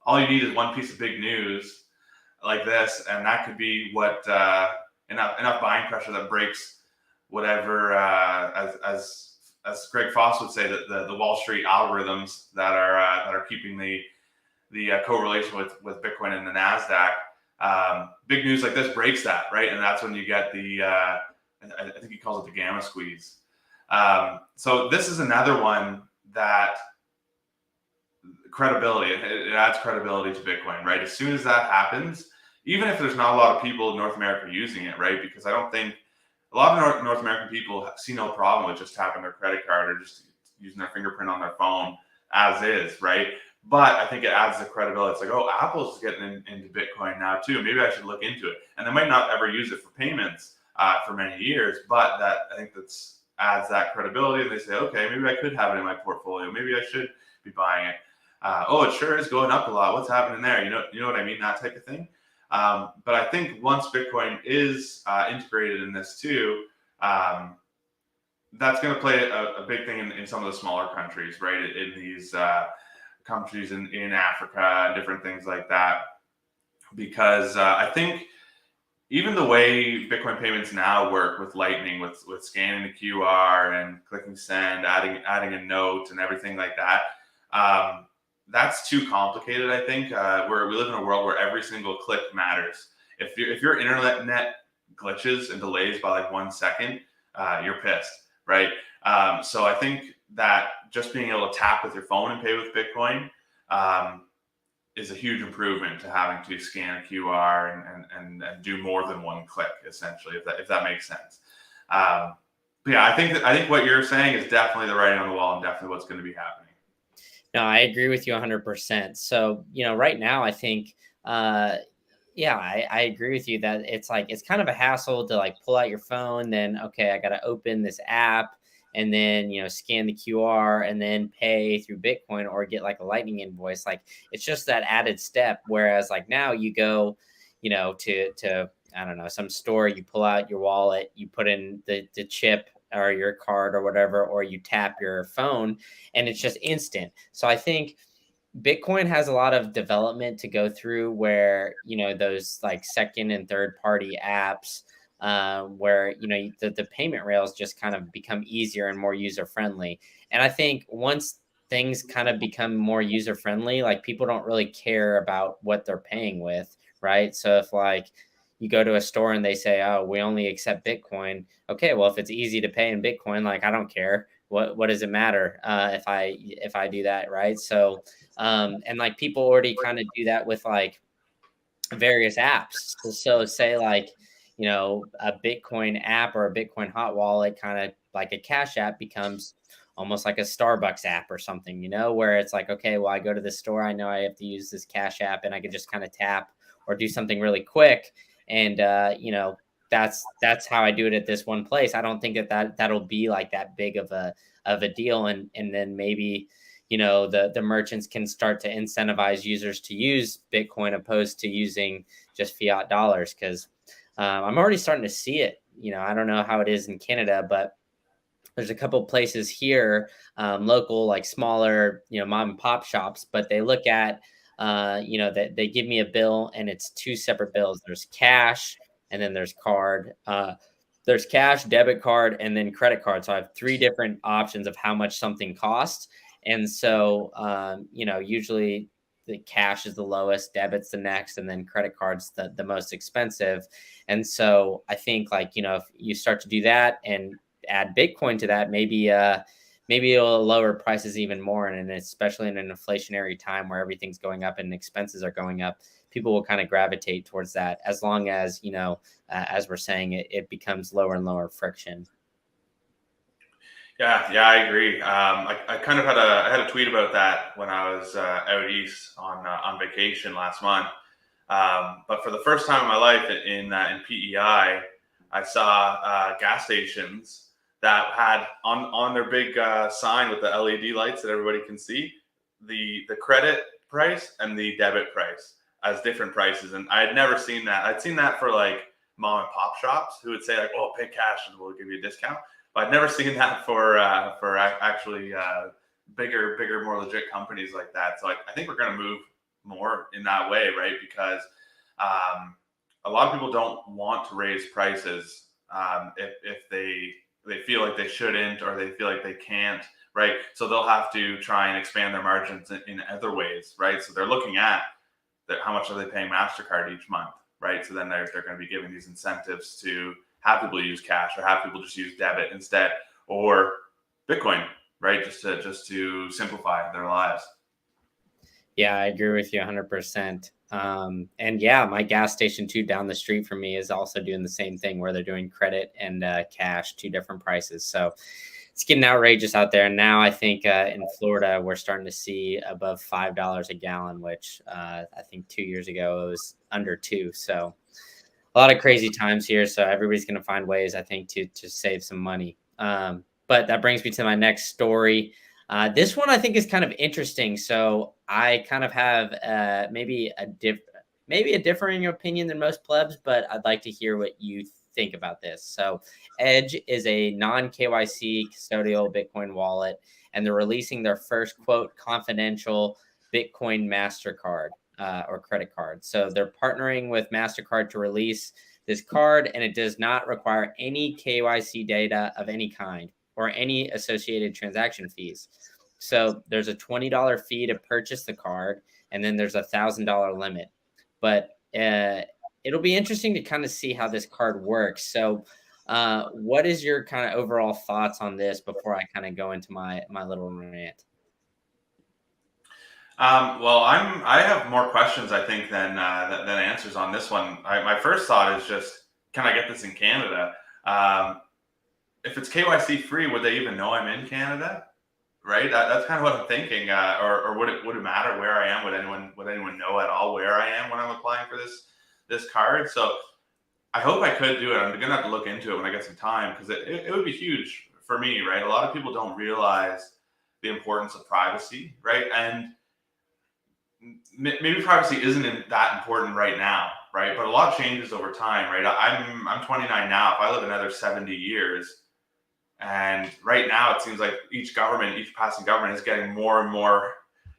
all you need is one piece of big news like this, and that could be what enough buying pressure that breaks whatever, as Greg Foss would say, that the Wall Street algorithms that are keeping the correlation with Bitcoin and the Nasdaq. Big news like this breaks that, right? And that's when you get I think he calls it the gamma squeeze. So this is another one that credibility, it adds credibility to Bitcoin, right? As soon as that happens, even if there's not a lot of people in North America using it, right? Because I don't think a lot of North American people see no problem with just tapping their credit card or just using their fingerprint on their phone as is, right? But I think it adds the credibility. It's like, oh, Apple's getting into Bitcoin now too. Maybe I should look into it. And they might not ever use it for payments for many years, but I think that's adds that credibility. And they say, okay, maybe I could have it in my portfolio. Maybe I should be buying it. Oh, it sure is going up a lot. What's happening there? You know what I mean? That type of thing. But I think once Bitcoin is integrated in this too, that's going to play a big thing in some of the smaller countries, right? In these countries in Africa and different things like that. Because I think even the way Bitcoin payments now work with Lightning, with scanning the QR and clicking send, adding a note and everything like that, that's too complicated. I think where we live in a world where every single click matters. If your internet glitches and delays by like 1 second, you're pissed, right? So I think that just being able to tap with your phone and pay with Bitcoin is a huge improvement to having to scan a QR and do more than one click, essentially, if that makes sense. But yeah, I think what you're saying is definitely the writing on the wall and definitely what's going to be happening. No, I agree with you 100%. So, right now, I think, yeah, I agree with you that it's like, it's kind of a hassle to like pull out your phone. Then, okay, I got to open this app and then, scan the QR and then pay through Bitcoin or get like a Lightning invoice. Like, it's just that added step. Whereas, like, now you go, to, I don't know, some store, you pull out your wallet, you put in the chip or your card or whatever, or you tap your phone and it's just instant. So I think Bitcoin has a lot of development to go through where, those like second and third party apps, where, the payment rails just kind of become easier and more user friendly. And I think once things kind of become more user friendly, like people don't really care about what they're paying with. Right. So if like you go to a store and they say, oh, we only accept Bitcoin. Okay. Well, if it's easy to pay in Bitcoin, like I don't care. What does it matter if I do that? Right. So, and like people already kind of do that with like various apps. So say like, a Bitcoin app or a Bitcoin hot wallet, kind of like a Cash App, becomes almost like a Starbucks app or something, where it's like, okay, well, I go to the store, I know I have to use this Cash App, and I can just kind of tap or do something really quick. And, that's how I do it at this one place. I don't think that'll be like that big of a deal. And then maybe, the merchants can start to incentivize users to use Bitcoin opposed to using just fiat dollars. Because I'm already starting to see it. I don't know how it is in Canada, but there's a couple places here, local, like smaller, mom and pop shops, but they look at, that they give me a bill, and it's two separate bills. There's cash, and then there's card. There's cash, debit card, and then credit card. So I have three different options of how much something costs. And so, usually the cash is the lowest, debit's the next, and then credit card's the most expensive. And so I think, like, if you start to do that and add Bitcoin to that, maybe it'll lower prices even more. And especially in an inflationary time where everything's going up and expenses are going up, people will kind of gravitate towards that, as long as, as we're saying, it becomes lower and lower friction. Yeah, I agree. I kind of had a tweet about that when I was out east on vacation last month. But for the first time in my life in PEI, I saw gas stations that had on their big sign with the LED lights that everybody can see the credit price and the debit price as different prices. And I had never seen that. I'd seen that for like mom and pop shops who would say like, "Oh, pay cash and we'll give you a discount." But I've never seen that for actually bigger, more legit companies like that. So I think we're going to move more in that way, right? Because a lot of people don't want to raise prices if they feel like they shouldn't, or they feel like they can't, right? So they'll have to try and expand their margins in other ways, right? So they're looking at how much are they paying MasterCard each month, right? So then they're going to be giving these incentives to have people use cash, or have people just use debit instead, or Bitcoin, right? Just to simplify their lives. Yeah, I agree with you 100%. And yeah, my gas station too down the street from me is also doing the same thing, where they're doing credit and cash, two different prices. So it's getting outrageous out there. And now I think in Florida, we're starting to see above $5 a gallon, which I think 2 years ago it was under two. So a lot of crazy times here. So everybody's going to find ways, I think, to save some money. But that brings me to my next story. This one I think is kind of interesting. So I kind of have maybe a differing opinion than most plebs, but I'd like to hear what you think about this. So Edge is a non-KYC custodial Bitcoin wallet, and they're releasing their first, quote, confidential Bitcoin MasterCard or credit card. So they're partnering with MasterCard to release this card, and it does not require any KYC data of any kind or any associated transaction fees. So there's a $20 fee to purchase the card, and then there's $1,000 limit. But it'll be interesting to kind of see how this card works. So what is your kind of overall thoughts on this before I kind of go into my little rant? Well, I have more questions, I think, than answers on this one. My first thought is just, can I get this in Canada? If it's KYC free, would they even know I'm in Canada? Right. That's kind of what I'm thinking. Or would it matter where I am? Would anyone know at all where I am when I'm applying for this card? So I hope I could do it. I'm gonna have to look into it when I get some time, because it would be huge for me, right? A lot of people don't realize the importance of privacy, right? And maybe privacy isn't that important right now, right? But a lot changes over time, right? I'm 29 now. If I live another 70 years, and right now it seems like each passing government is getting more and more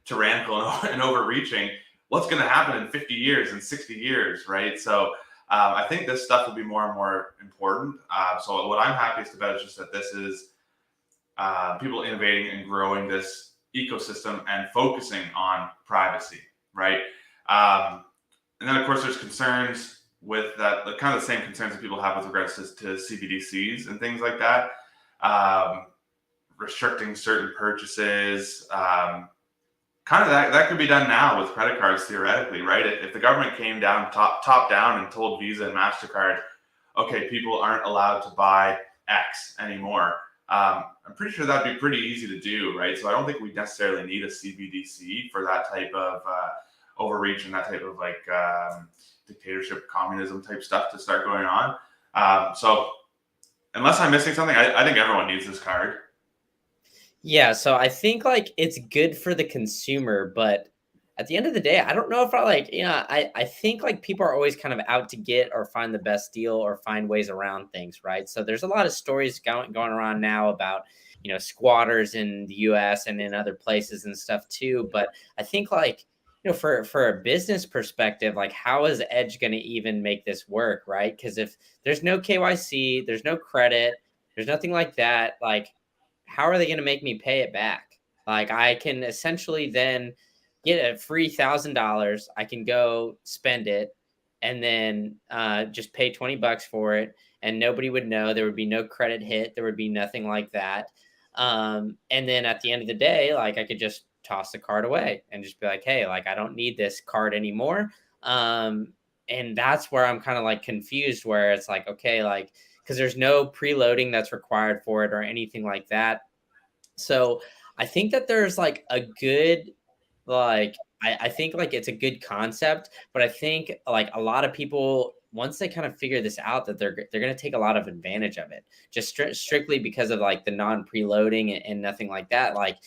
tyrannical and overreaching. What's going to happen in 50 years and 60 years, right? So I think this stuff will be more and more important. So what I'm happiest about is just that this is people innovating and growing this ecosystem and focusing on privacy, right? And then, of course, there's concerns with that, the kind of the same concerns that people have with regards to CBDCs and things like that, restricting certain purchases. Kind of that could be done now with credit cards, theoretically, right? If the government came down top down and told Visa and MasterCard, okay, people aren't allowed to buy X anymore. I'm pretty sure that'd be pretty easy to do, right? So I don't think we necessarily need a CBDC for that type of overreach and that type of like dictatorship, communism type stuff to start going on. So unless I'm missing something, I think everyone needs this card. Yeah, so I think like it's good for the consumer, but at the end of the day, I don't know if I like, I think like people are always kind of out to get or find the best deal or find ways around things, right? So there's a lot of stories going around now about, squatters in the US and in other places and stuff too. But I think like, for a business perspective, like how is Edge going to even make this work, right? Because if there's no KYC, there's no credit, there's nothing like that, like how are they going to make me pay it back? Like I can essentially then get a free $1,000. I can go spend it and then just pay $20 for it, and nobody would know. There would be no credit hit. There would be nothing like that. And then at the end of the day, like I could just toss the card away and just be like, hey, like I don't need this card anymore. And that's where I'm kind of like confused, where it's like, okay, like because there's no preloading that's required for it or anything like that. So I think that there's like a good, like, I think like it's a good concept, but I think like a lot of people, once they kind of figure this out, that they're going to take a lot of advantage of it, just strictly because of like the non preloading and nothing like that. Like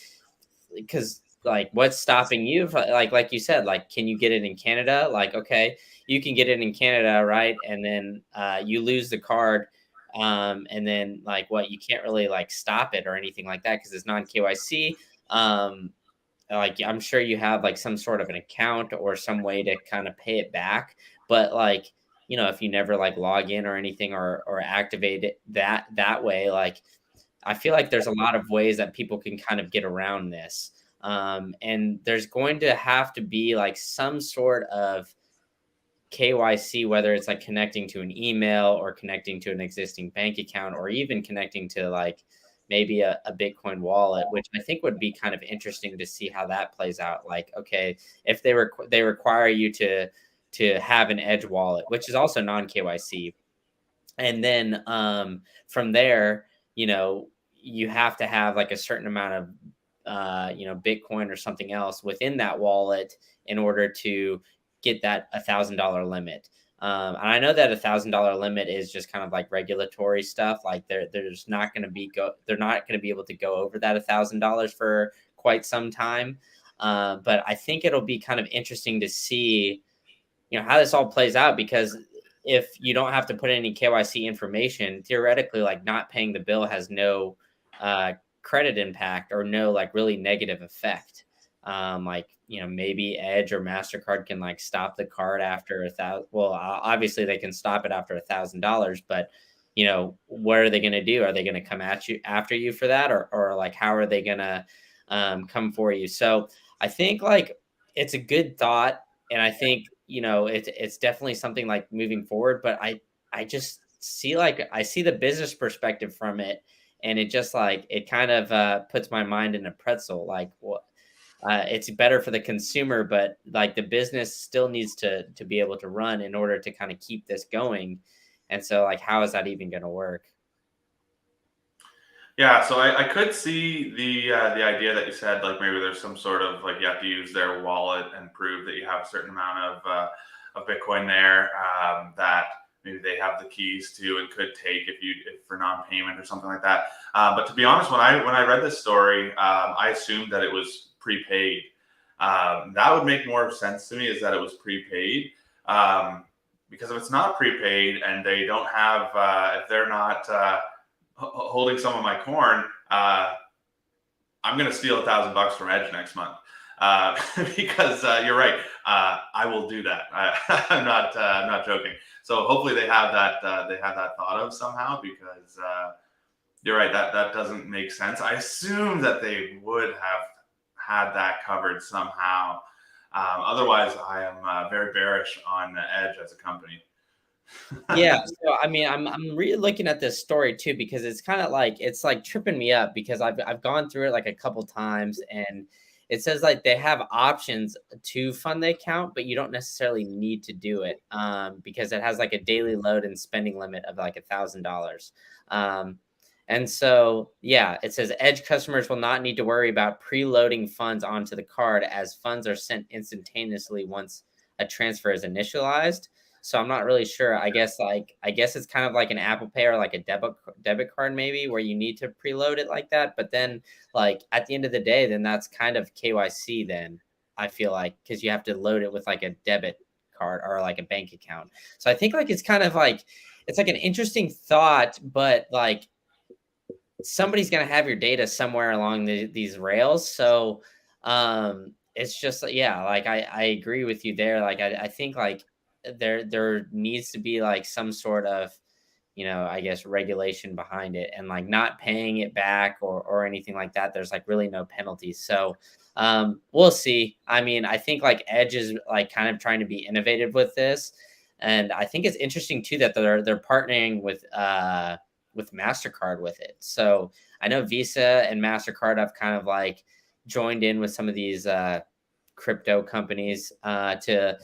because like what's stopping you like you said, like can you get it in Canada? Like okay, you can get it in Canada, right? And then you lose the card, and then like what, you can't really like stop it or anything like that because it's non KYC. Like I'm sure you have like some sort of an account or some way to kind of pay it back, but like if you never like log in or anything or activate it that way, like I feel like there's a lot of ways that people can kind of get around this. And there's going to have to be like some sort of KYC, whether it's like connecting to an email or connecting to an existing bank account or even connecting to like maybe a Bitcoin wallet, which I think would be kind of interesting to see how that plays out. Like, okay, if they require you to have an Edge wallet, which is also non KYC, and then from there, you have to have like a certain amount of Bitcoin or something else within that wallet in order to get that $1,000 limit. And I know that $1,000 limit is just kind of like regulatory stuff. Like there's not going to be they're not going to be able to go over that $1,000 for quite some time. But I think it'll be kind of interesting to see how this all plays out, because if you don't have to put any KYC information, theoretically, like not paying the bill has no credit impact or no like really negative effect. Like maybe Edge or Mastercard can like stop the card after 1,000. Well, obviously they can stop it after $1,000, but what are they going to do? Are they going to come at you after you for that, or like how are they going to come for you? So I think like it's a good thought, and I think it's definitely something like moving forward. But I just see like I see the business perspective from it, and it just like it kind of puts my mind in a pretzel. Like what it's better for the consumer, but like the business still needs to be able to run in order to kind of keep this going. And so like how is that even going to work? Yeah, so I could see the idea that you said, like maybe there's some sort of like you have to use their wallet and prove that you have a certain amount of Bitcoin there, that maybe they have the keys to and could take if for non-payment or something like that. But to be honest, when I read this story, I assumed that it was prepaid. That would make more sense to me, is that it was prepaid. Because if it's not prepaid and they don't have, if they're not holding some of my corn, I'm going to steal $1,000 from Edge next month, because you're right. I will do that. I'm not joking. So hopefully they have that thought of somehow, because you're right. That doesn't make sense. I assume that they would have had that covered somehow. Otherwise, I am very bearish on Edge as a company. Yeah, so I mean, I'm really looking at this story too, because it's kind of like it's like tripping me up, because I've gone through it like a couple times, and it says like they have options to fund the account, but you don't necessarily need to do it because it has like a daily load and spending limit of like $1,000. And so, yeah, it says Edge customers will not need to worry about preloading funds onto the card as funds are sent instantaneously once a transfer is initialized. So I'm not really sure. I guess it's kind of like an Apple Pay or like a debit card maybe where you need to preload it like that. But then like at the end of the day, then that's kind of KYC then, I feel like, because you have to load it with like a debit card or like a bank account. So I think like it's kind of like it's like an interesting thought, but like somebody's going to have your data somewhere along these rails. So it's just yeah, like I agree with you there. Like I think like there needs to be like some sort of I guess regulation behind it and like not paying it back or anything like that. There's like really no penalties. So we'll see. I mean, I think like Edge is like kind of trying to be innovative with this. And I think it's interesting too that they're partnering with MasterCard with it. So I know Visa and MasterCard have kind of like joined in with some of these crypto companies to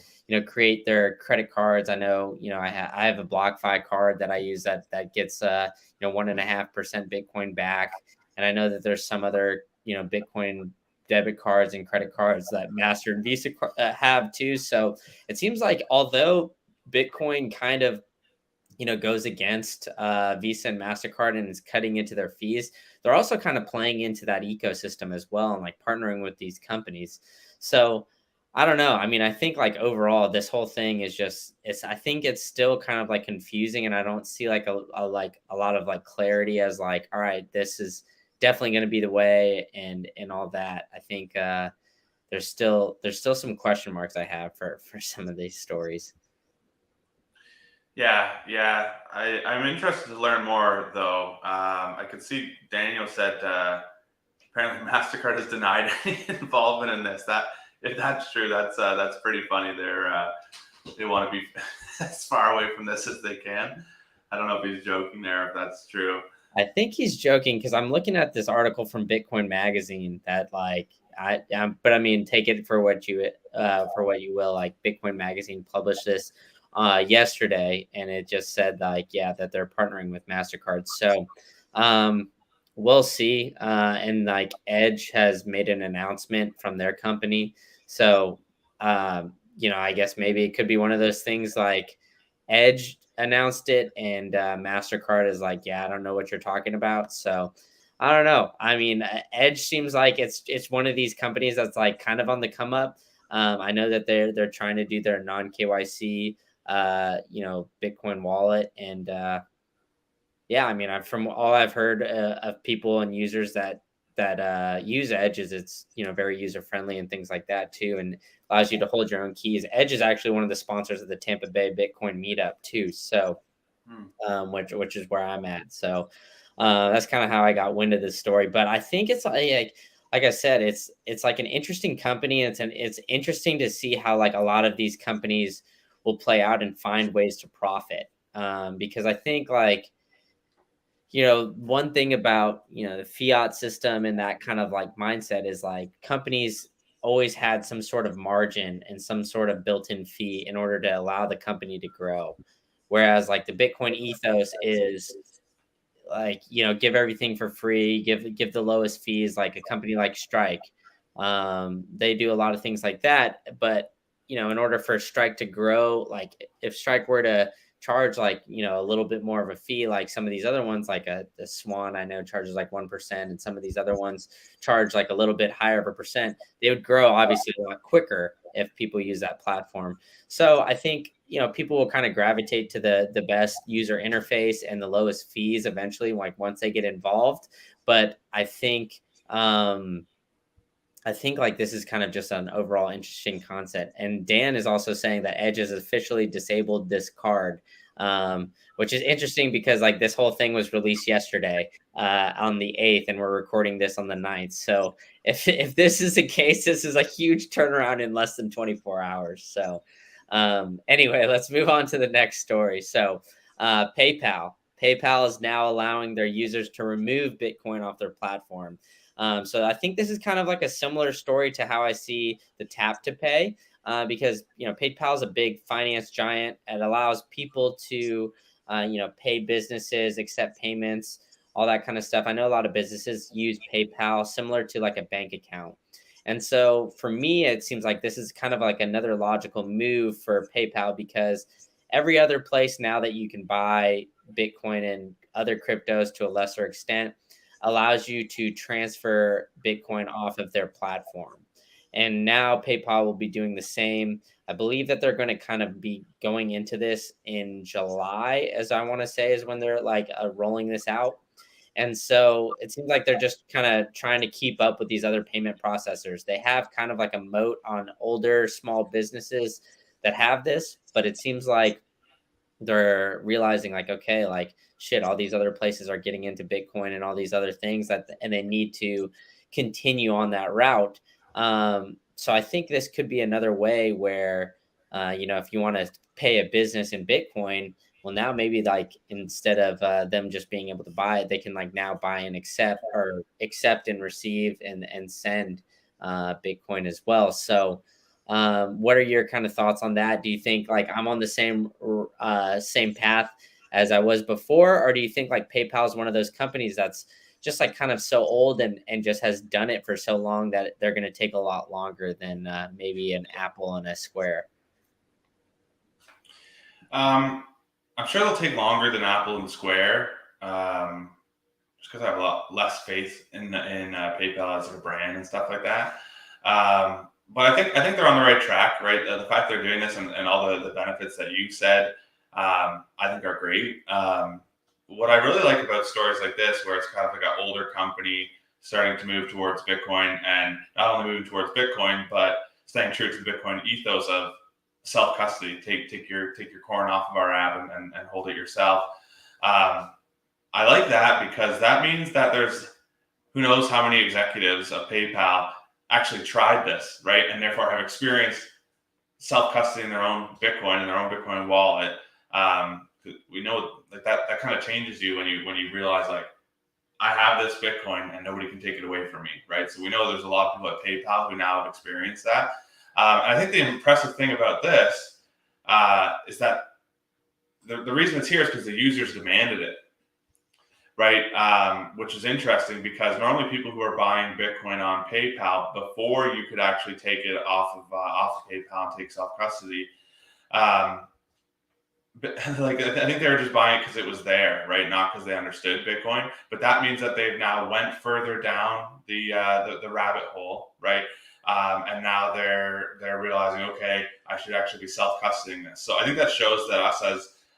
create their credit cards. I know I have a BlockFi card that I use that gets 1.5% Bitcoin back, and I know that there's some other Bitcoin debit cards and credit cards that Master and Visa have too. So it seems like although Bitcoin kind of goes against Visa and MasterCard and is cutting into their fees, they're also kind of playing into that ecosystem as well and like partnering with these companies. So I don't know. I mean, I think like overall, this whole thing is I think it's still kind of like confusing, and I don't see like a lot of like clarity as like, all right, this is definitely going to be the way and all that. I think there's still some question marks I have for some of these stories. Yeah. I'm interested to learn more, though. I could see Daniel said apparently Mastercard has denied any involvement in this. That if that's true, that's pretty funny. They want to be as far away from this as they can. I don't know if he's joking there, if that's true. I think he's joking because I'm looking at this article from Bitcoin Magazine that like but I mean, take it for what you will. Like Bitcoin Magazine published this yesterday, and it just said like that they're partnering with MasterCard. So we'll see. And like Edge has made an announcement from their company, so I guess maybe it could be one of those things like Edge announced it and MasterCard is like, I don't know what you're talking about. So I don't know. I mean, Edge seems like it's one of these companies that's like kind of on the come up. I know that they're trying to do their non KYC Bitcoin wallet, and I mean, from all I've heard of people and users that use Edge is it's very user friendly and things like that too, and allows you to hold your own keys. Edge is actually one of the sponsors of the Tampa Bay Bitcoin meetup too, so which is where I'm at. So that's kind of how I got wind of this story. But I think it's like I said, it's like an interesting company. It's interesting to see how like a lot of these companies will play out and find ways to profit. Because I think like one thing about the fiat system and that kind of like mindset is like companies always had some sort of margin and some sort of built-in fee in order to allow the company to grow, whereas like the Bitcoin ethos is like give everything for free, give the lowest fees. Like a company like Strike, they do a lot of things like that, but in order for Strike to grow, like if Strike were to charge like a little bit more of a fee, like some of these other ones, like the Swan I know charges like 1%, and some of these other ones charge like a little bit higher of a percent, they would grow obviously a lot quicker if people use that platform. So I think people will kind of gravitate to the best user interface and the lowest fees eventually, like once they get involved. But I think like this is kind of just an overall interesting concept. And Dan is also saying that Edge has officially disabled this card, which is interesting because like this whole thing was released yesterday on the 8th, and we're recording this on the 9th. So if this is the case, this is a huge turnaround in less than 24 hours. So anyway, let's move on to the next story. So PayPal PayPal is now allowing their users to remove Bitcoin off their platform. So I think this is kind of like a similar story to how I see the tap to pay, because PayPal is a big finance giant. It allows people to pay businesses, accept payments, all that kind of stuff. I know a lot of businesses use PayPal similar to like a bank account. And so for me, it seems like this is kind of like another logical move for PayPal, because every other place now that you can buy Bitcoin and other cryptos to a lesser extent allows you to transfer Bitcoin off of their platform. And now PayPal will be doing the same. I believe that they're going to kind of be going into this in July, as I want to say, is when they're like rolling this out. And so it seems like they're just kind of trying to keep up with these other payment processors. They have kind of like a moat on older small businesses that have this, but it seems like they're realizing like, okay, like shit, all these other places are getting into Bitcoin and all these other things and they need to continue on that route. So I think this could be another way where, if you want to pay a business in Bitcoin, well, now maybe like instead of them just being able to buy it, they can like now buy and accept and receive and send Bitcoin as well. So, what are your kind of thoughts on that? Do you think like I'm on the same path as I was before, or do you think like PayPal is one of those companies that's just like kind of so old and just has done it for so long that they're going to take a lot longer than maybe an Apple and a Square? I'm sure they'll take longer than Apple and Square, just because I have a lot less faith in PayPal as like a brand and stuff like that. But I think they're on the right track, right? The fact they're doing this and all the benefits that you said, I think are great. What I really like about stories like this, where it's kind of like an older company starting to move towards Bitcoin, and not only moving towards Bitcoin, but staying true to the Bitcoin ethos of self custody. Take your coin off of our app and hold it yourself. I like that because that means that there's who knows how many executives of PayPal actually tried this, right? And therefore have experienced self-custodying their own Bitcoin and their own Bitcoin wallet. We know like that kind of changes you when you realize like I have this Bitcoin and nobody can take it away from me, right? So we know there's a lot of people at PayPal who now have experienced that. And I think the impressive thing about this is that the reason it's here is because the users demanded it, right? Which is interesting because normally people who are buying Bitcoin on PayPal, before you could actually take it off of PayPal and take self custody, but like I think they were just buying it because it was there, right? Not because they understood Bitcoin. But that means that they've now went further down the rabbit hole, right? And now they're realizing, okay, I should actually be self custodying this. So I think that shows that us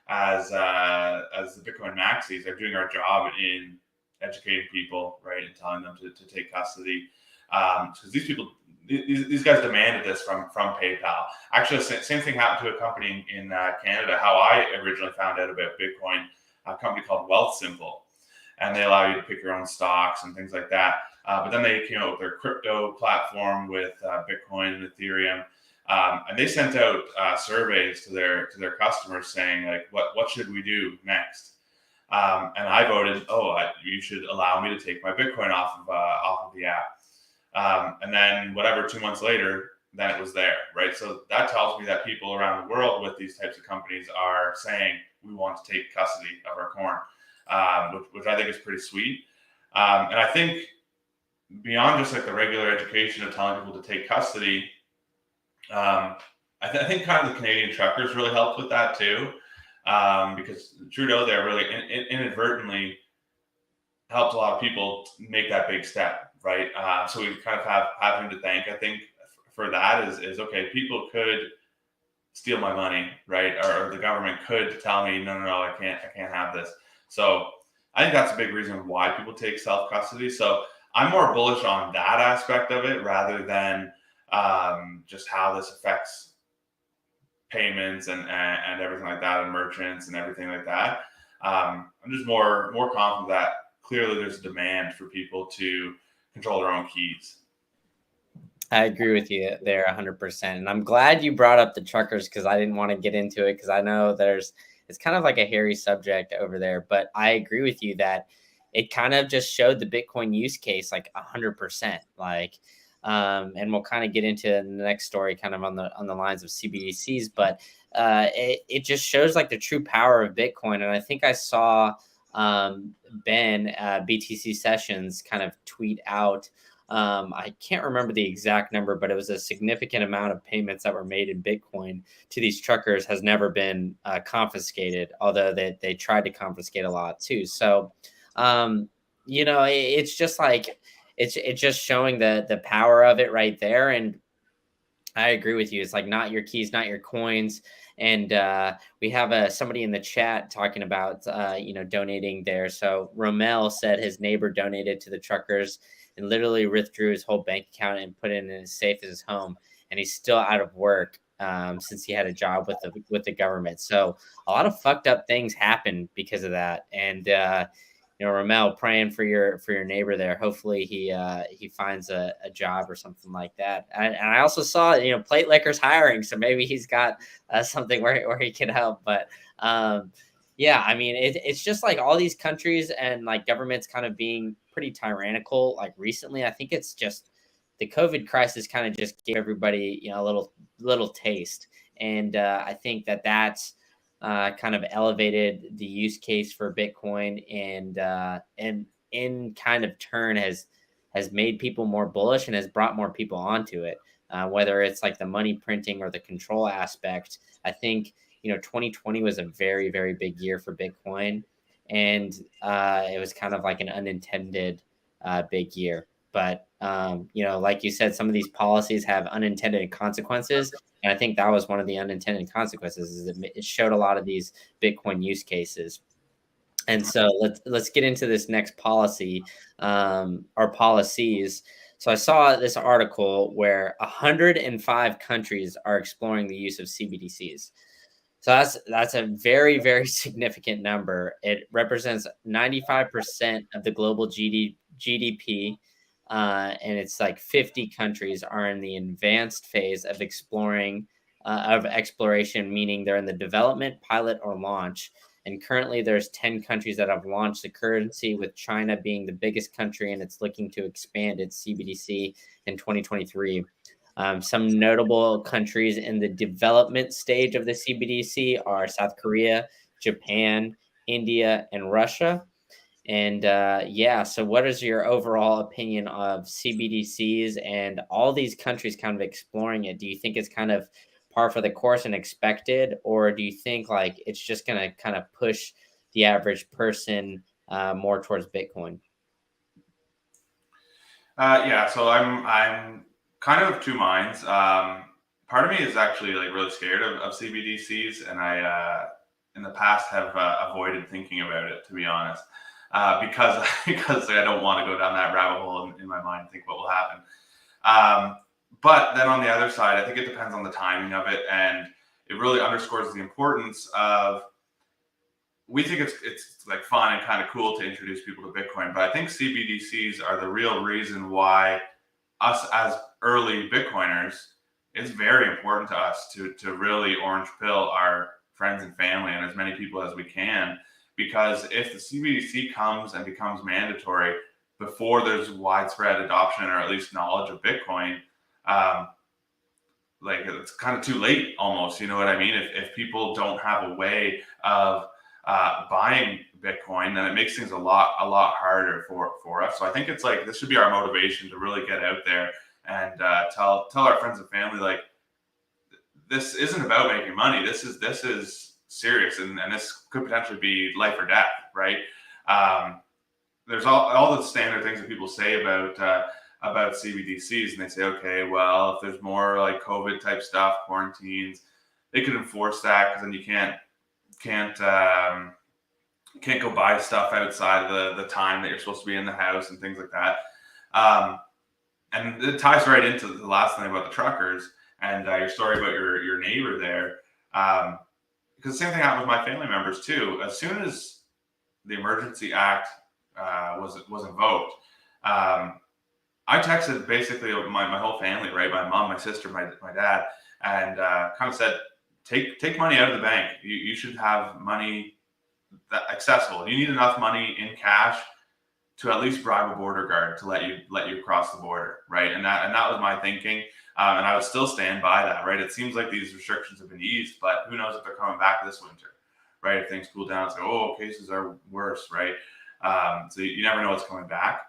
as the Bitcoin maxis are doing our job in educating people, right, and telling them to take custody, because these guys demanded this from PayPal. Actually, the same thing happened to a company in Canada. How I originally found out about Bitcoin, a company called Wealthsimple, and they allow you to pick your own stocks and things like that. But then they came out with their crypto platform with Bitcoin and Ethereum. And they sent out surveys to their customers saying like, what should we do next? And I voted, you should allow me to take my Bitcoin off of the app. And then whatever, 2 months later, then it was there, right? So that tells me that people around the world with these types of companies are saying we want to take custody of our corn, which I think is pretty sweet. And I think beyond just like the regular education of telling people to take custody, I think kind of the Canadian truckers really helped with that too, because Trudeau there really inadvertently helped a lot of people make that big step, right? So we kind of have him to thank, I think, for that is okay, people could steal my money, right? Or the government could tell me, no, I can't have this. So I think that's a big reason why people take self-custody. So I'm more bullish on that aspect of it rather than just how this affects payments and everything like that, and merchants and everything like that. I'm just more confident that clearly there's a demand for people to control their own keys. I agree with you there 100%. And I'm glad you brought up the truckers, because I didn't want to get into it, because I know it's it's kind of like a hairy subject over there. But I agree with you that it kind of just showed the Bitcoin use case like 100%. Like, and we'll kind of get into the next story, kind of on the lines of CBDCs, but it just shows like the true power of Bitcoin. And I think I saw Ben BTC Sessions kind of tweet out. I can't remember the exact number, but it was a significant amount of payments that were made in Bitcoin to these truckers has never been confiscated, although they tried to confiscate a lot too. So, it's just like it's just showing the power of it right there. And I agree with you. It's like not your keys, not your coins. And we have somebody in the chat talking about donating there. So Romel said his neighbor donated to the truckers and literally withdrew his whole bank account and put it in his safe as his home. And he's still out of work since he had a job with the government. So a lot of fucked up things happen because of that. And Ramel, praying for your neighbor there. Hopefully he finds a job or something like that. And I also saw Plate Liquor's hiring, so maybe he's got something where he can help. But yeah, I mean it's just like all these countries and like governments kind of being pretty tyrannical. Like recently, I think it's just the COVID crisis kind of just gave everybody a little taste, and I think that's kind of elevated the use case for Bitcoin, and in kind of turn has made people more bullish and has brought more people onto it. Whether it's like the money printing or the control aspect, I think 2020 was a very, very big year for Bitcoin, and it was kind of like an unintended big year. But like you said, some of these policies have unintended consequences, and I think that was one of the unintended consequences. Is it showed a lot of these Bitcoin use cases. And so let's get into this next policy, or policies. So I saw this article where 105 countries are exploring the use of CBDCs. So that's a very, very significant number. It represents 95% of the global GDP, and it's like 50 countries are in the advanced phase of exploration, meaning they're in the development, pilot, or launch. And currently, there's 10 countries that have launched the currency, with China being the biggest country, and it's looking to expand its CBDC in 2023. Some notable countries in the development stage of the CBDC are South Korea, Japan, India, and Russia. And so what is your overall opinion of CBDCs and all these countries kind of exploring it? Do you think it's kind of par for the course and expected, or do you think like it's just going to kind of push the average person more towards Bitcoin? So I'm kind of of two minds. Part of me is actually like really scared of CBDCs, and I in the past have avoided thinking about it, to be honest, because because I don't want to go down that rabbit hole in my mind and think what will happen. But then on the other side, I think it depends on the timing of it, and it really underscores the importance of. We think it's like fun and kind of cool to introduce people to Bitcoin, but I think CBDCs are the real reason why us as early Bitcoiners, it's very important to us to really orange pill our friends and family and as many people as we can, because if the CBDC comes and becomes mandatory before there's widespread adoption or at least knowledge of Bitcoin, like it's kind of too late almost. You know what I mean? If people don't have a way of buying Bitcoin, then it makes things a lot harder for us. So I think it's like this should be our motivation to really get out there and tell our friends and family, like, this isn't about making money. This is serious, and this could potentially be life or death, right? There's all the standard things that people say about CBDCs, and they say, okay, well, if there's more like COVID type stuff, quarantines, they could enforce that, because then you can't go buy stuff outside of the time that you're supposed to be in the house and things like that. And it ties right into the last thing about the truckers and your story about your neighbor there. Because the same thing happened with my family members too. As soon as the Emergency Act was invoked, I texted basically my whole family, right? My mom, my sister, my dad, and kind of said, take money out of the bank. You should have money that accessible. You need enough money in cash to at least bribe a border guard to let you cross the border, right? And that was my thinking, and I would still stand by that, right? It seems like these restrictions have been eased, but who knows if they're coming back this winter, right? If things cool down, say, oh, cases are worse, right? So you never know what's coming back.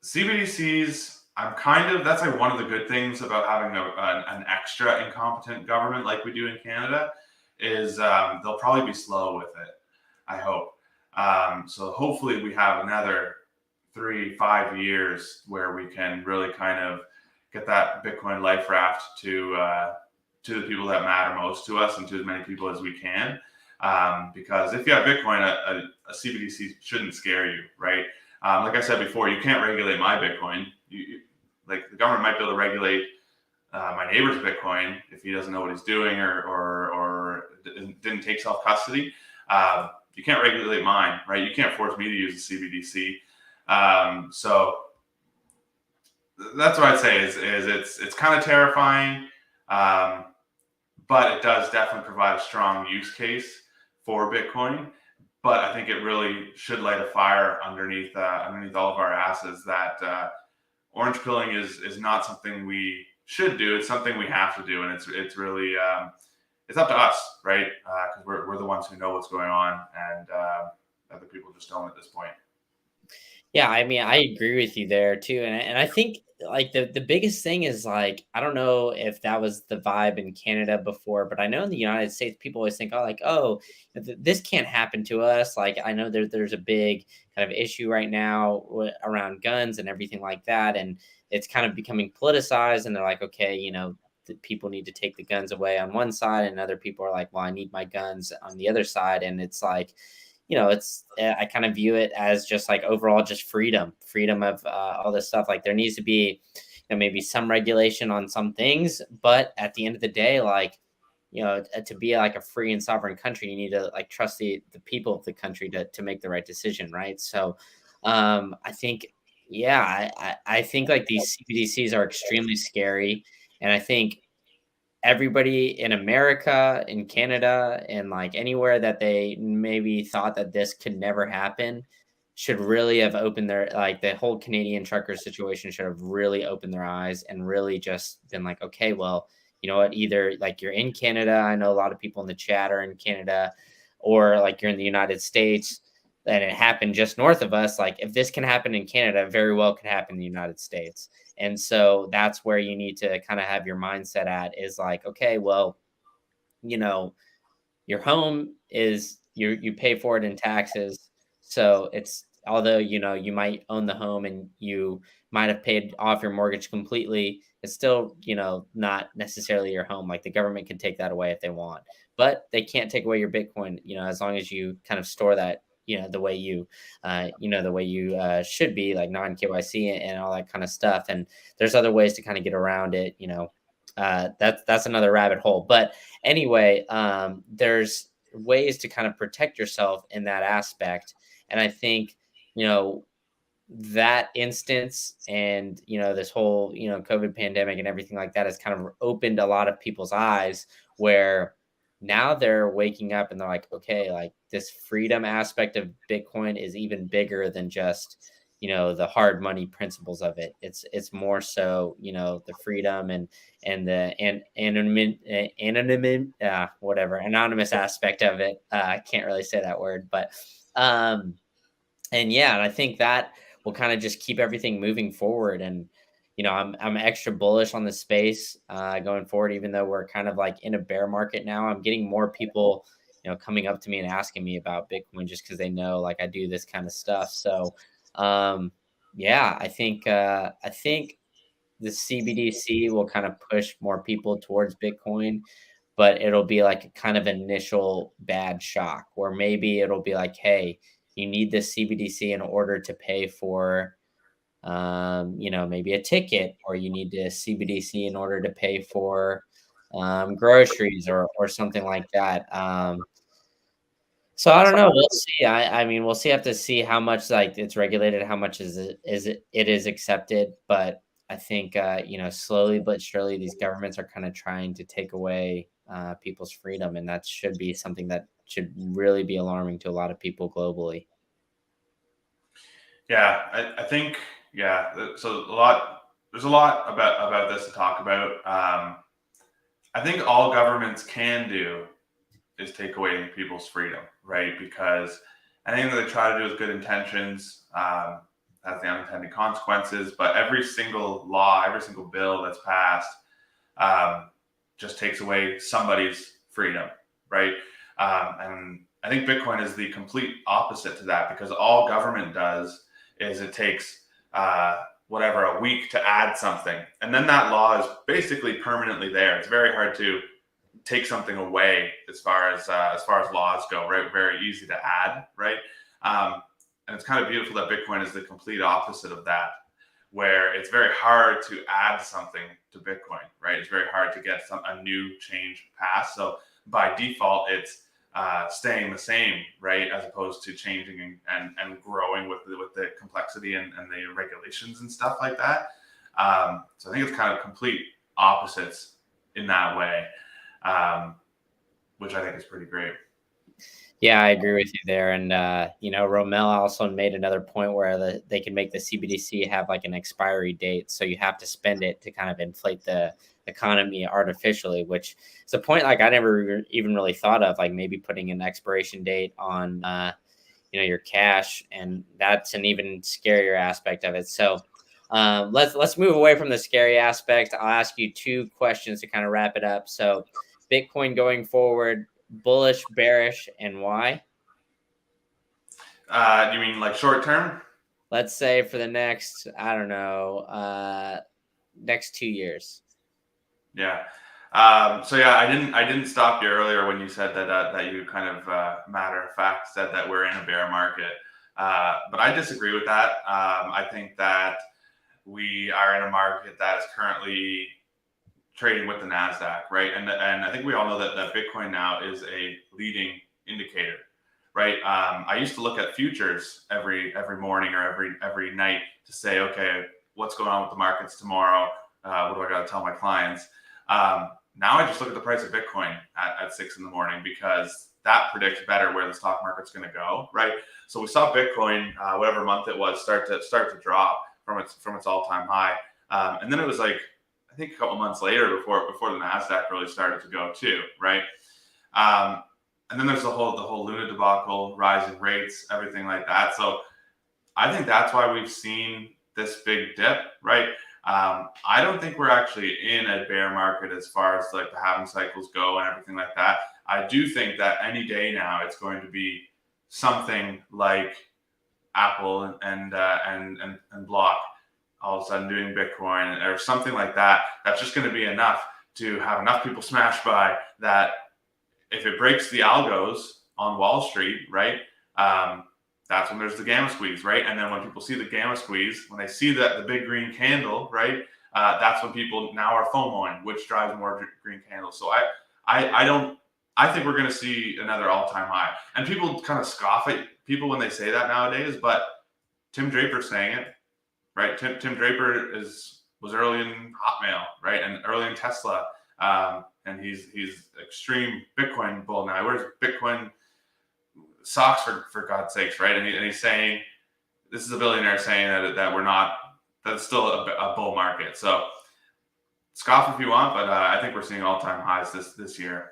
CBDCs, that's like one of the good things about having an extra incompetent government like we do in Canada is they'll probably be slow with it. I hope. So hopefully we have another 3-5 years where we can really kind of get that Bitcoin life raft to the people that matter most to us and to as many people as we can. Because if you have Bitcoin, a CBDC shouldn't scare you, right? Like I said before, you can't regulate my Bitcoin. Like the government might be able to regulate my neighbor's Bitcoin if he doesn't know what he's doing or didn't take self custody. You can't regulate mine, right? You can't force me to use a CBDC. So that's what I'd say is it's kind of terrifying, but it does definitely provide a strong use case for Bitcoin. But I think it really should light a fire underneath all of our asses that orange pilling is not something we should do. It's something we have to do, and it's really it's up to us, right? Because we're the ones who know what's going on, and other people just don't at this point. Yeah, I mean, I agree with you there too, and I think like the biggest thing is like I don't know if that was the vibe in Canada before, but I know in the United States people always think, oh, like this can't happen to us. Like I know there's a big kind of issue right now around guns and everything like that, and it's kind of becoming politicized, and they're like, okay, the people need to take the guns away on one side, and other people are like, well, I need my guns on the other side, and it's like it's I kind of view it as just like overall just freedom of all this stuff. Like there needs to be, maybe some regulation on some things, but at the end of the day, like to be like a free and sovereign country, you need to like trust the people of the country to make the right decision, right? So, I think, yeah, I think like these CBDCs are extremely scary, and I think everybody in America, in Canada, and like anywhere that they maybe thought that this could never happen should really have opened their like the whole Canadian trucker situation should have really opened their eyes and really just been like, okay, well, you know what, either like you're in Canada, I know a lot of people in the chat are in Canada, or like you're in the United States and it happened just north of us. Like if this can happen in Canada, it very well could happen in the United States. And so that's where you need to kind of have your mindset at is like, okay, well, you know, your home is you pay for it in taxes. So it's although you might own the home and you might have paid off your mortgage completely, it's still, not necessarily your home. Like the government can take that away if they want. But they can't take away your Bitcoin, as long as you kind of store that, the way you should be, like non KYC and all that kind of stuff. And there's other ways to kind of get around it. That's another rabbit hole. But anyway, there's ways to kind of protect yourself in that aspect. And I think, you know, that instance and, this whole, COVID pandemic and everything like that has kind of opened a lot of people's eyes where now they're waking up and they're like, okay, like this freedom aspect of Bitcoin is even bigger than just, the hard money principles of it. It's more so, the freedom and the whatever anonymous aspect of it. I can't really say that word, but and yeah, and I think that will kind of just keep everything moving forward. And I'm extra bullish on the space going forward, even though we're kind of like in a bear market now. I'm getting more people, coming up to me and asking me about Bitcoin just because they know like I do this kind of stuff. So yeah, I think the CBDC will kind of push more people towards Bitcoin, but it'll be like a kind of initial bad shock where maybe it'll be like, hey, you need this CBDC in order to pay for, maybe a ticket, or you need this CBDC in order to pay for groceries or something like that. So I don't know. We'll see. I mean, we'll see. Have to see how much like it's regulated, how much it is accepted. But I think, slowly but surely, these governments are kind of trying to take away people's freedom, and that should be something that should really be alarming to a lot of people globally. Yeah, I think so there's a lot about this to talk about. I think all governments can do is take away people's freedom, right? Because anything that they try to do with good intentions has the unintended consequences. But every single law, every single bill that's passed um, just takes away somebody's freedom, right? And I think Bitcoin is the complete opposite to that, because all government does is it takes whatever, a week to add something, and then that law is basically permanently there. It's very hard to take something away as far as laws go, right? Very easy to add, right? And it's kind of beautiful that Bitcoin is the complete opposite of that, where it's very hard to add something to Bitcoin, right? It's very hard to get a new change passed. So by default, it's staying the same, right? As opposed to changing and growing with the complexity and the regulations and stuff like that. So I think it's kind of complete opposites in that way, which I think is pretty great. Yeah, I agree with you there. And, Rommel also made another point where they can make the CBDC have like an expiry date. So you have to spend it to kind of inflate the economy artificially, which is a point like I never even really thought of, like maybe putting an expiration date on, your cash. And that's an even scarier aspect of it. So let's move away from the scary aspect. I'll ask you two questions to kind of wrap it up. So Bitcoin going forward, bullish, bearish, and why? You mean like short term? Let's say for the next, I don't know, next 2 years. Yeah. So yeah, I didn't stop you earlier when you said that you kind of matter of fact said that we're in a bear market, but I disagree with that. I think that we are in a market that is currently trading with the Nasdaq, right? And I think we all know that Bitcoin now is a leading indicator, right? I used to look at futures every morning or every night to say, okay, what's going on with the markets tomorrow? What do I got to tell my clients? Now I just look at the price of Bitcoin at 6 a.m. because that predicts better where the stock market's going to go, right? So we saw Bitcoin, whatever month it was, start to drop from its all-time high, and then it was like, I think a couple months later before the Nasdaq really started to go too, right? And then there's the whole Luna debacle, rising rates, everything like that. So I think that's why we've seen this big dip, right? I don't think we're actually in a bear market as far as like the halving cycles go and everything like that. I do think that any day now it's going to be something like Apple and Block all of a sudden doing Bitcoin or something like that. That's just going to be enough to have enough people smash by that if it breaks the algos on Wall Street, right? That's when there's the gamma squeeze, right? And then when people see the gamma squeeze, when they see the big green candle, right? That's when people now are FOMOing, which drives more green candles. So I think we're going to see another all-time high. And people kind of scoff at people when they say that nowadays, but Tim Draper's saying it, right? Tim Draper was early in Hotmail, right, and early in Tesla, and he's extreme Bitcoin bull now. He wears Bitcoin socks for God's sakes, right? And he's saying this is a billionaire saying that we're not, that's still a bull market. So scoff if you want, but I think we're seeing all-time highs this year.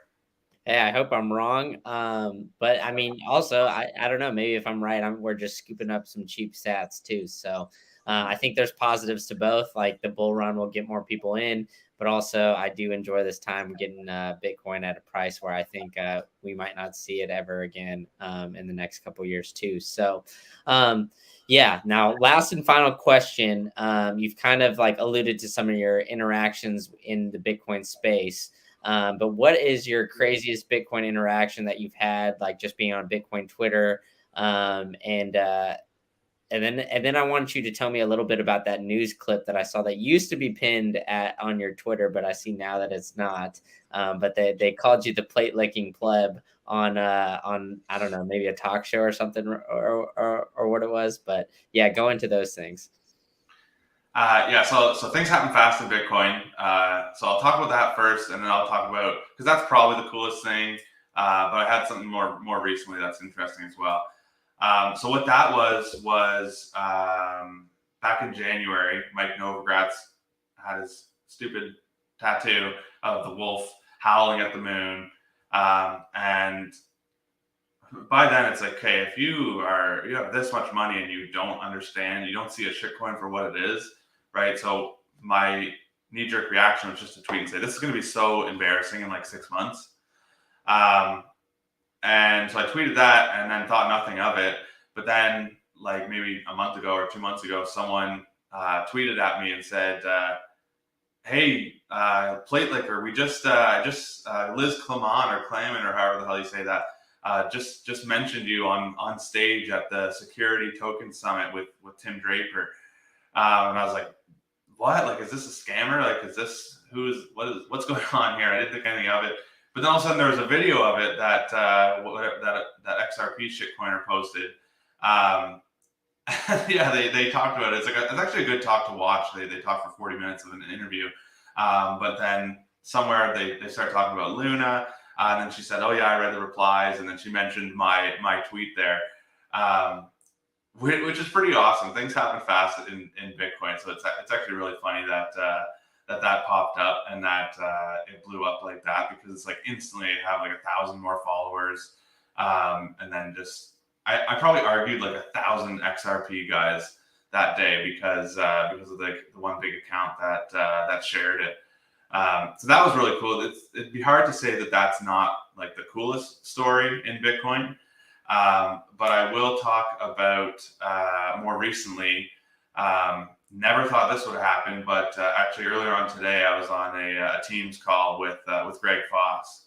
Hey, I hope I'm wrong. But I mean, also, I don't know. Maybe if I'm right, we're just scooping up some cheap stats too. So I think there's positives to both. Like the bull run will get more people in, but also I do enjoy this time getting Bitcoin at a price where I think we might not see it ever again in the next couple of years too. So yeah. Now, last and final question. You've kind of like alluded to some of your interactions in the Bitcoin space. But what is your craziest Bitcoin interaction that you've had, like just being on Bitcoin Twitter? And then I want you to tell me a little bit about that news clip that I saw that used to be pinned on your Twitter, but I see now that it's not. But they called you the plate licking pleb on I don't know, maybe a talk show or something or what it was. But yeah, go into those things. Yeah, so things happen fast in Bitcoin. So I'll talk about that first, and then I'll talk about, because that's probably the coolest thing. But I had something more recently that's interesting as well. So what that was back in January. Mike Novogratz had his stupid tattoo of the wolf howling at the moon, and by then it's like, okay, if you have this much money and you don't understand, you don't see a shitcoin for what it is, right? So my knee-jerk reaction was just to tweet and say, this is going to be so embarrassing in like 6 months. And so I tweeted that and then thought nothing of it. But then, like maybe a month ago or 2 months ago, someone tweeted at me and said, hey, plate liquor, we just Liz Clement or Clement or however the hell you say that, just mentioned you on stage at the Security Token Summit with Tim Draper. And I was like, what? Like, is this a scammer? Like, is this what's going on here? I didn't think anything of it. But then all of a sudden there was a video of it that XRP shitcoiner posted. Yeah, they talked about it. It's actually a good talk to watch. They talked for 40 minutes of an interview. But then somewhere they start talking about Luna. And then she said, oh yeah, I read the replies. And then she mentioned my tweet there, which is pretty awesome. Things happen fast in Bitcoin. So it's actually really funny that that popped up and that it blew up like that, because it's like instantly I have like 1,000 more followers. And then just, I probably argued like 1,000 XRP guys that day because of the one big account that shared it. So that was really cool. It'd be hard to say that that's not like the coolest story in Bitcoin. But I will talk about more recently. Never thought this would happen, but actually earlier on today, I was on a Teams call with Greg Foss.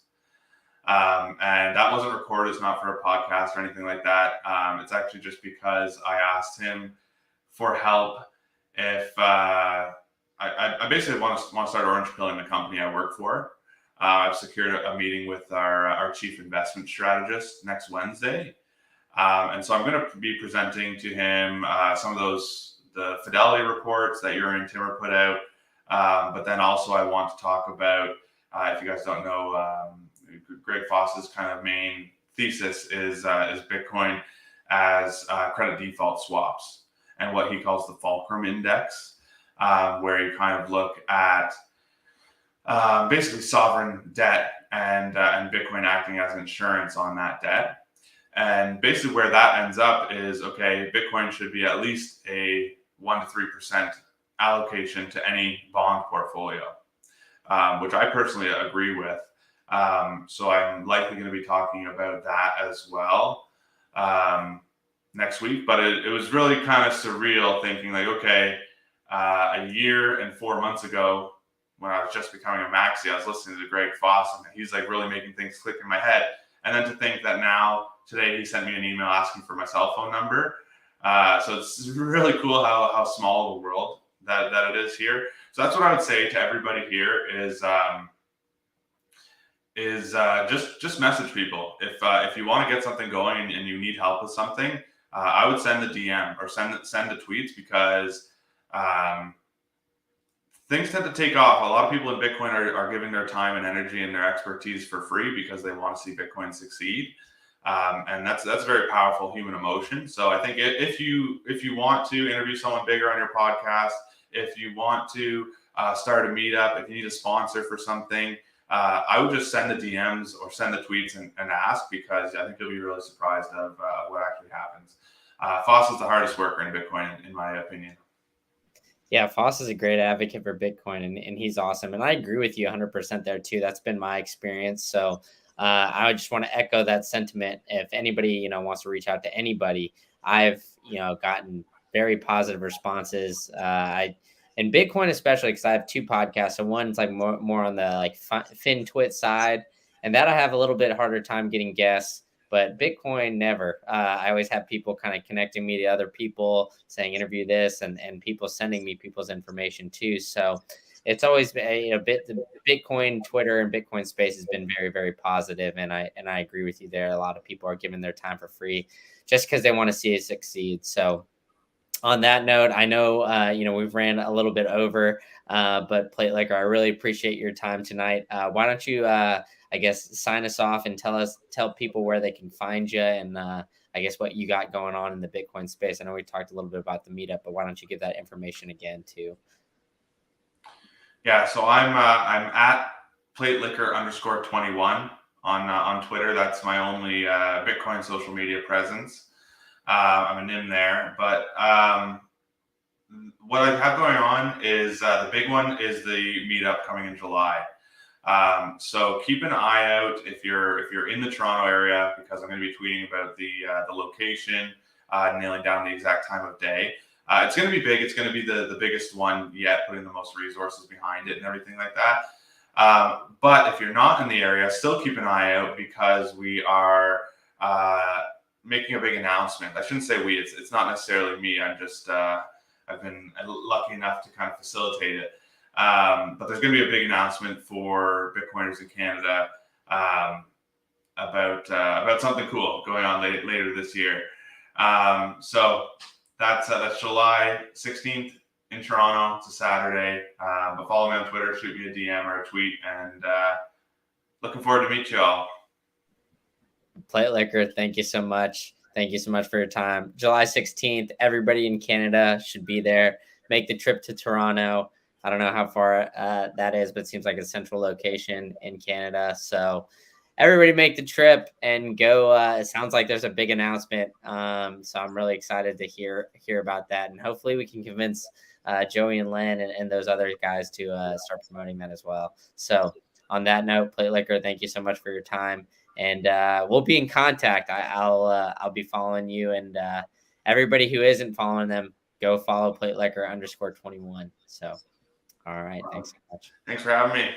And that wasn't recorded. It's not for a podcast or anything like that. It's actually just because I asked him for help. If I basically want to start orange pilling the company I work for. I've secured a meeting with our chief investment strategist next Wednesday. And so I'm going to be presenting to him some of the fidelity reports that Yuri and Timur put out. But then also I want to talk about, if you guys don't know, Greg Foss's kind of main thesis is Bitcoin as credit default swaps, and what he calls the fulcrum index, where you kind of look at basically sovereign debt and Bitcoin acting as insurance on that debt. And basically where that ends up is, okay, Bitcoin should be at least a 1 to 3% allocation to any bond portfolio, which I personally agree with. So I'm likely going to be talking about that as well next week. But it was really kind of surreal thinking like, okay, a year and 4 months ago, when I was just becoming a maxi, I was listening to Greg Foss, and he's like really making things click in my head. And then to think that now, today, he sent me an email asking for my cell phone number. So it's really cool how small of a world that it is here. So that's what I would say to everybody here is just message people. If you want to get something going and you need help with something, I would send the DM or send the tweets, because things tend to take off. A lot of people in Bitcoin are giving their time and energy and their expertise for free because they want to see Bitcoin succeed. And that's a very powerful human emotion. So I think if you want to interview someone bigger on your podcast, if you want to start a meetup, if you need a sponsor for something, I would just send the DMs or send the tweets and ask, because I think you'll be really surprised of what actually happens. Foss is the hardest worker in Bitcoin, in my opinion. Yeah, Foss is a great advocate for Bitcoin, and he's awesome. And I agree with you 100% there too. That's been my experience. So I just want to echo that sentiment. If anybody, wants to reach out to anybody, I've, gotten very positive responses. And Bitcoin especially, because I have two podcasts. So one's like more on the like FinTwit side, and that I have a little bit harder time getting guests. But Bitcoin, never. I always have people kind of connecting me to other people, saying interview this, and people sending me people's information too. So it's always been, the Bitcoin Twitter and Bitcoin space has been very, very positive, and I agree with you there. A lot of people are giving their time for free just because they want to see it succeed. So on that note, I know we've ran a little bit over, but Plate Liquor, I really appreciate your time tonight. Why don't you, I guess, sign us off and tell people where they can find you, and I guess what you got going on in the Bitcoin space. I know we talked a little bit about the meetup, but why don't you give that information again too? Yeah, so I'm at plate liquor underscore 21 on Twitter. That's my only Bitcoin social media presence. I'm a nim there, but what I have going on is the big one is the meetup coming in July. So keep an eye out if you're in the Toronto area, because I'm going to be tweeting about the location, nailing down the exact time of day. It's going to be big. It's going to be the biggest one yet, putting the most resources behind it and everything like that. But if you're not in the area, still keep an eye out, because we are making a big announcement. I shouldn't say we. It's not necessarily me. I've been lucky enough to kind of facilitate it. But there's going to be a big announcement for Bitcoiners in Canada about something cool going on later this year. So that's July 16th in Toronto. It's a Saturday. But follow me on Twitter, shoot me a DM or a tweet, and looking forward to meet you all. Plate Liquor, thank you so much. Thank you so much for your time. July 16th, everybody in Canada should be there. Make the trip to Toronto. I don't know how far that is, but it seems like a central location in Canada. So everybody make the trip and go. It sounds like there's a big announcement. So I'm really excited to hear about that. And hopefully we can convince Joey and Len and those other guys to start promoting that as well. So on that note, Plate Liquor, thank you so much for your time. And we'll be in contact. I'll be following you, and everybody who isn't following them, go follow Plate Liquor underscore 21. So, all right, thanks so much. Thanks for having me.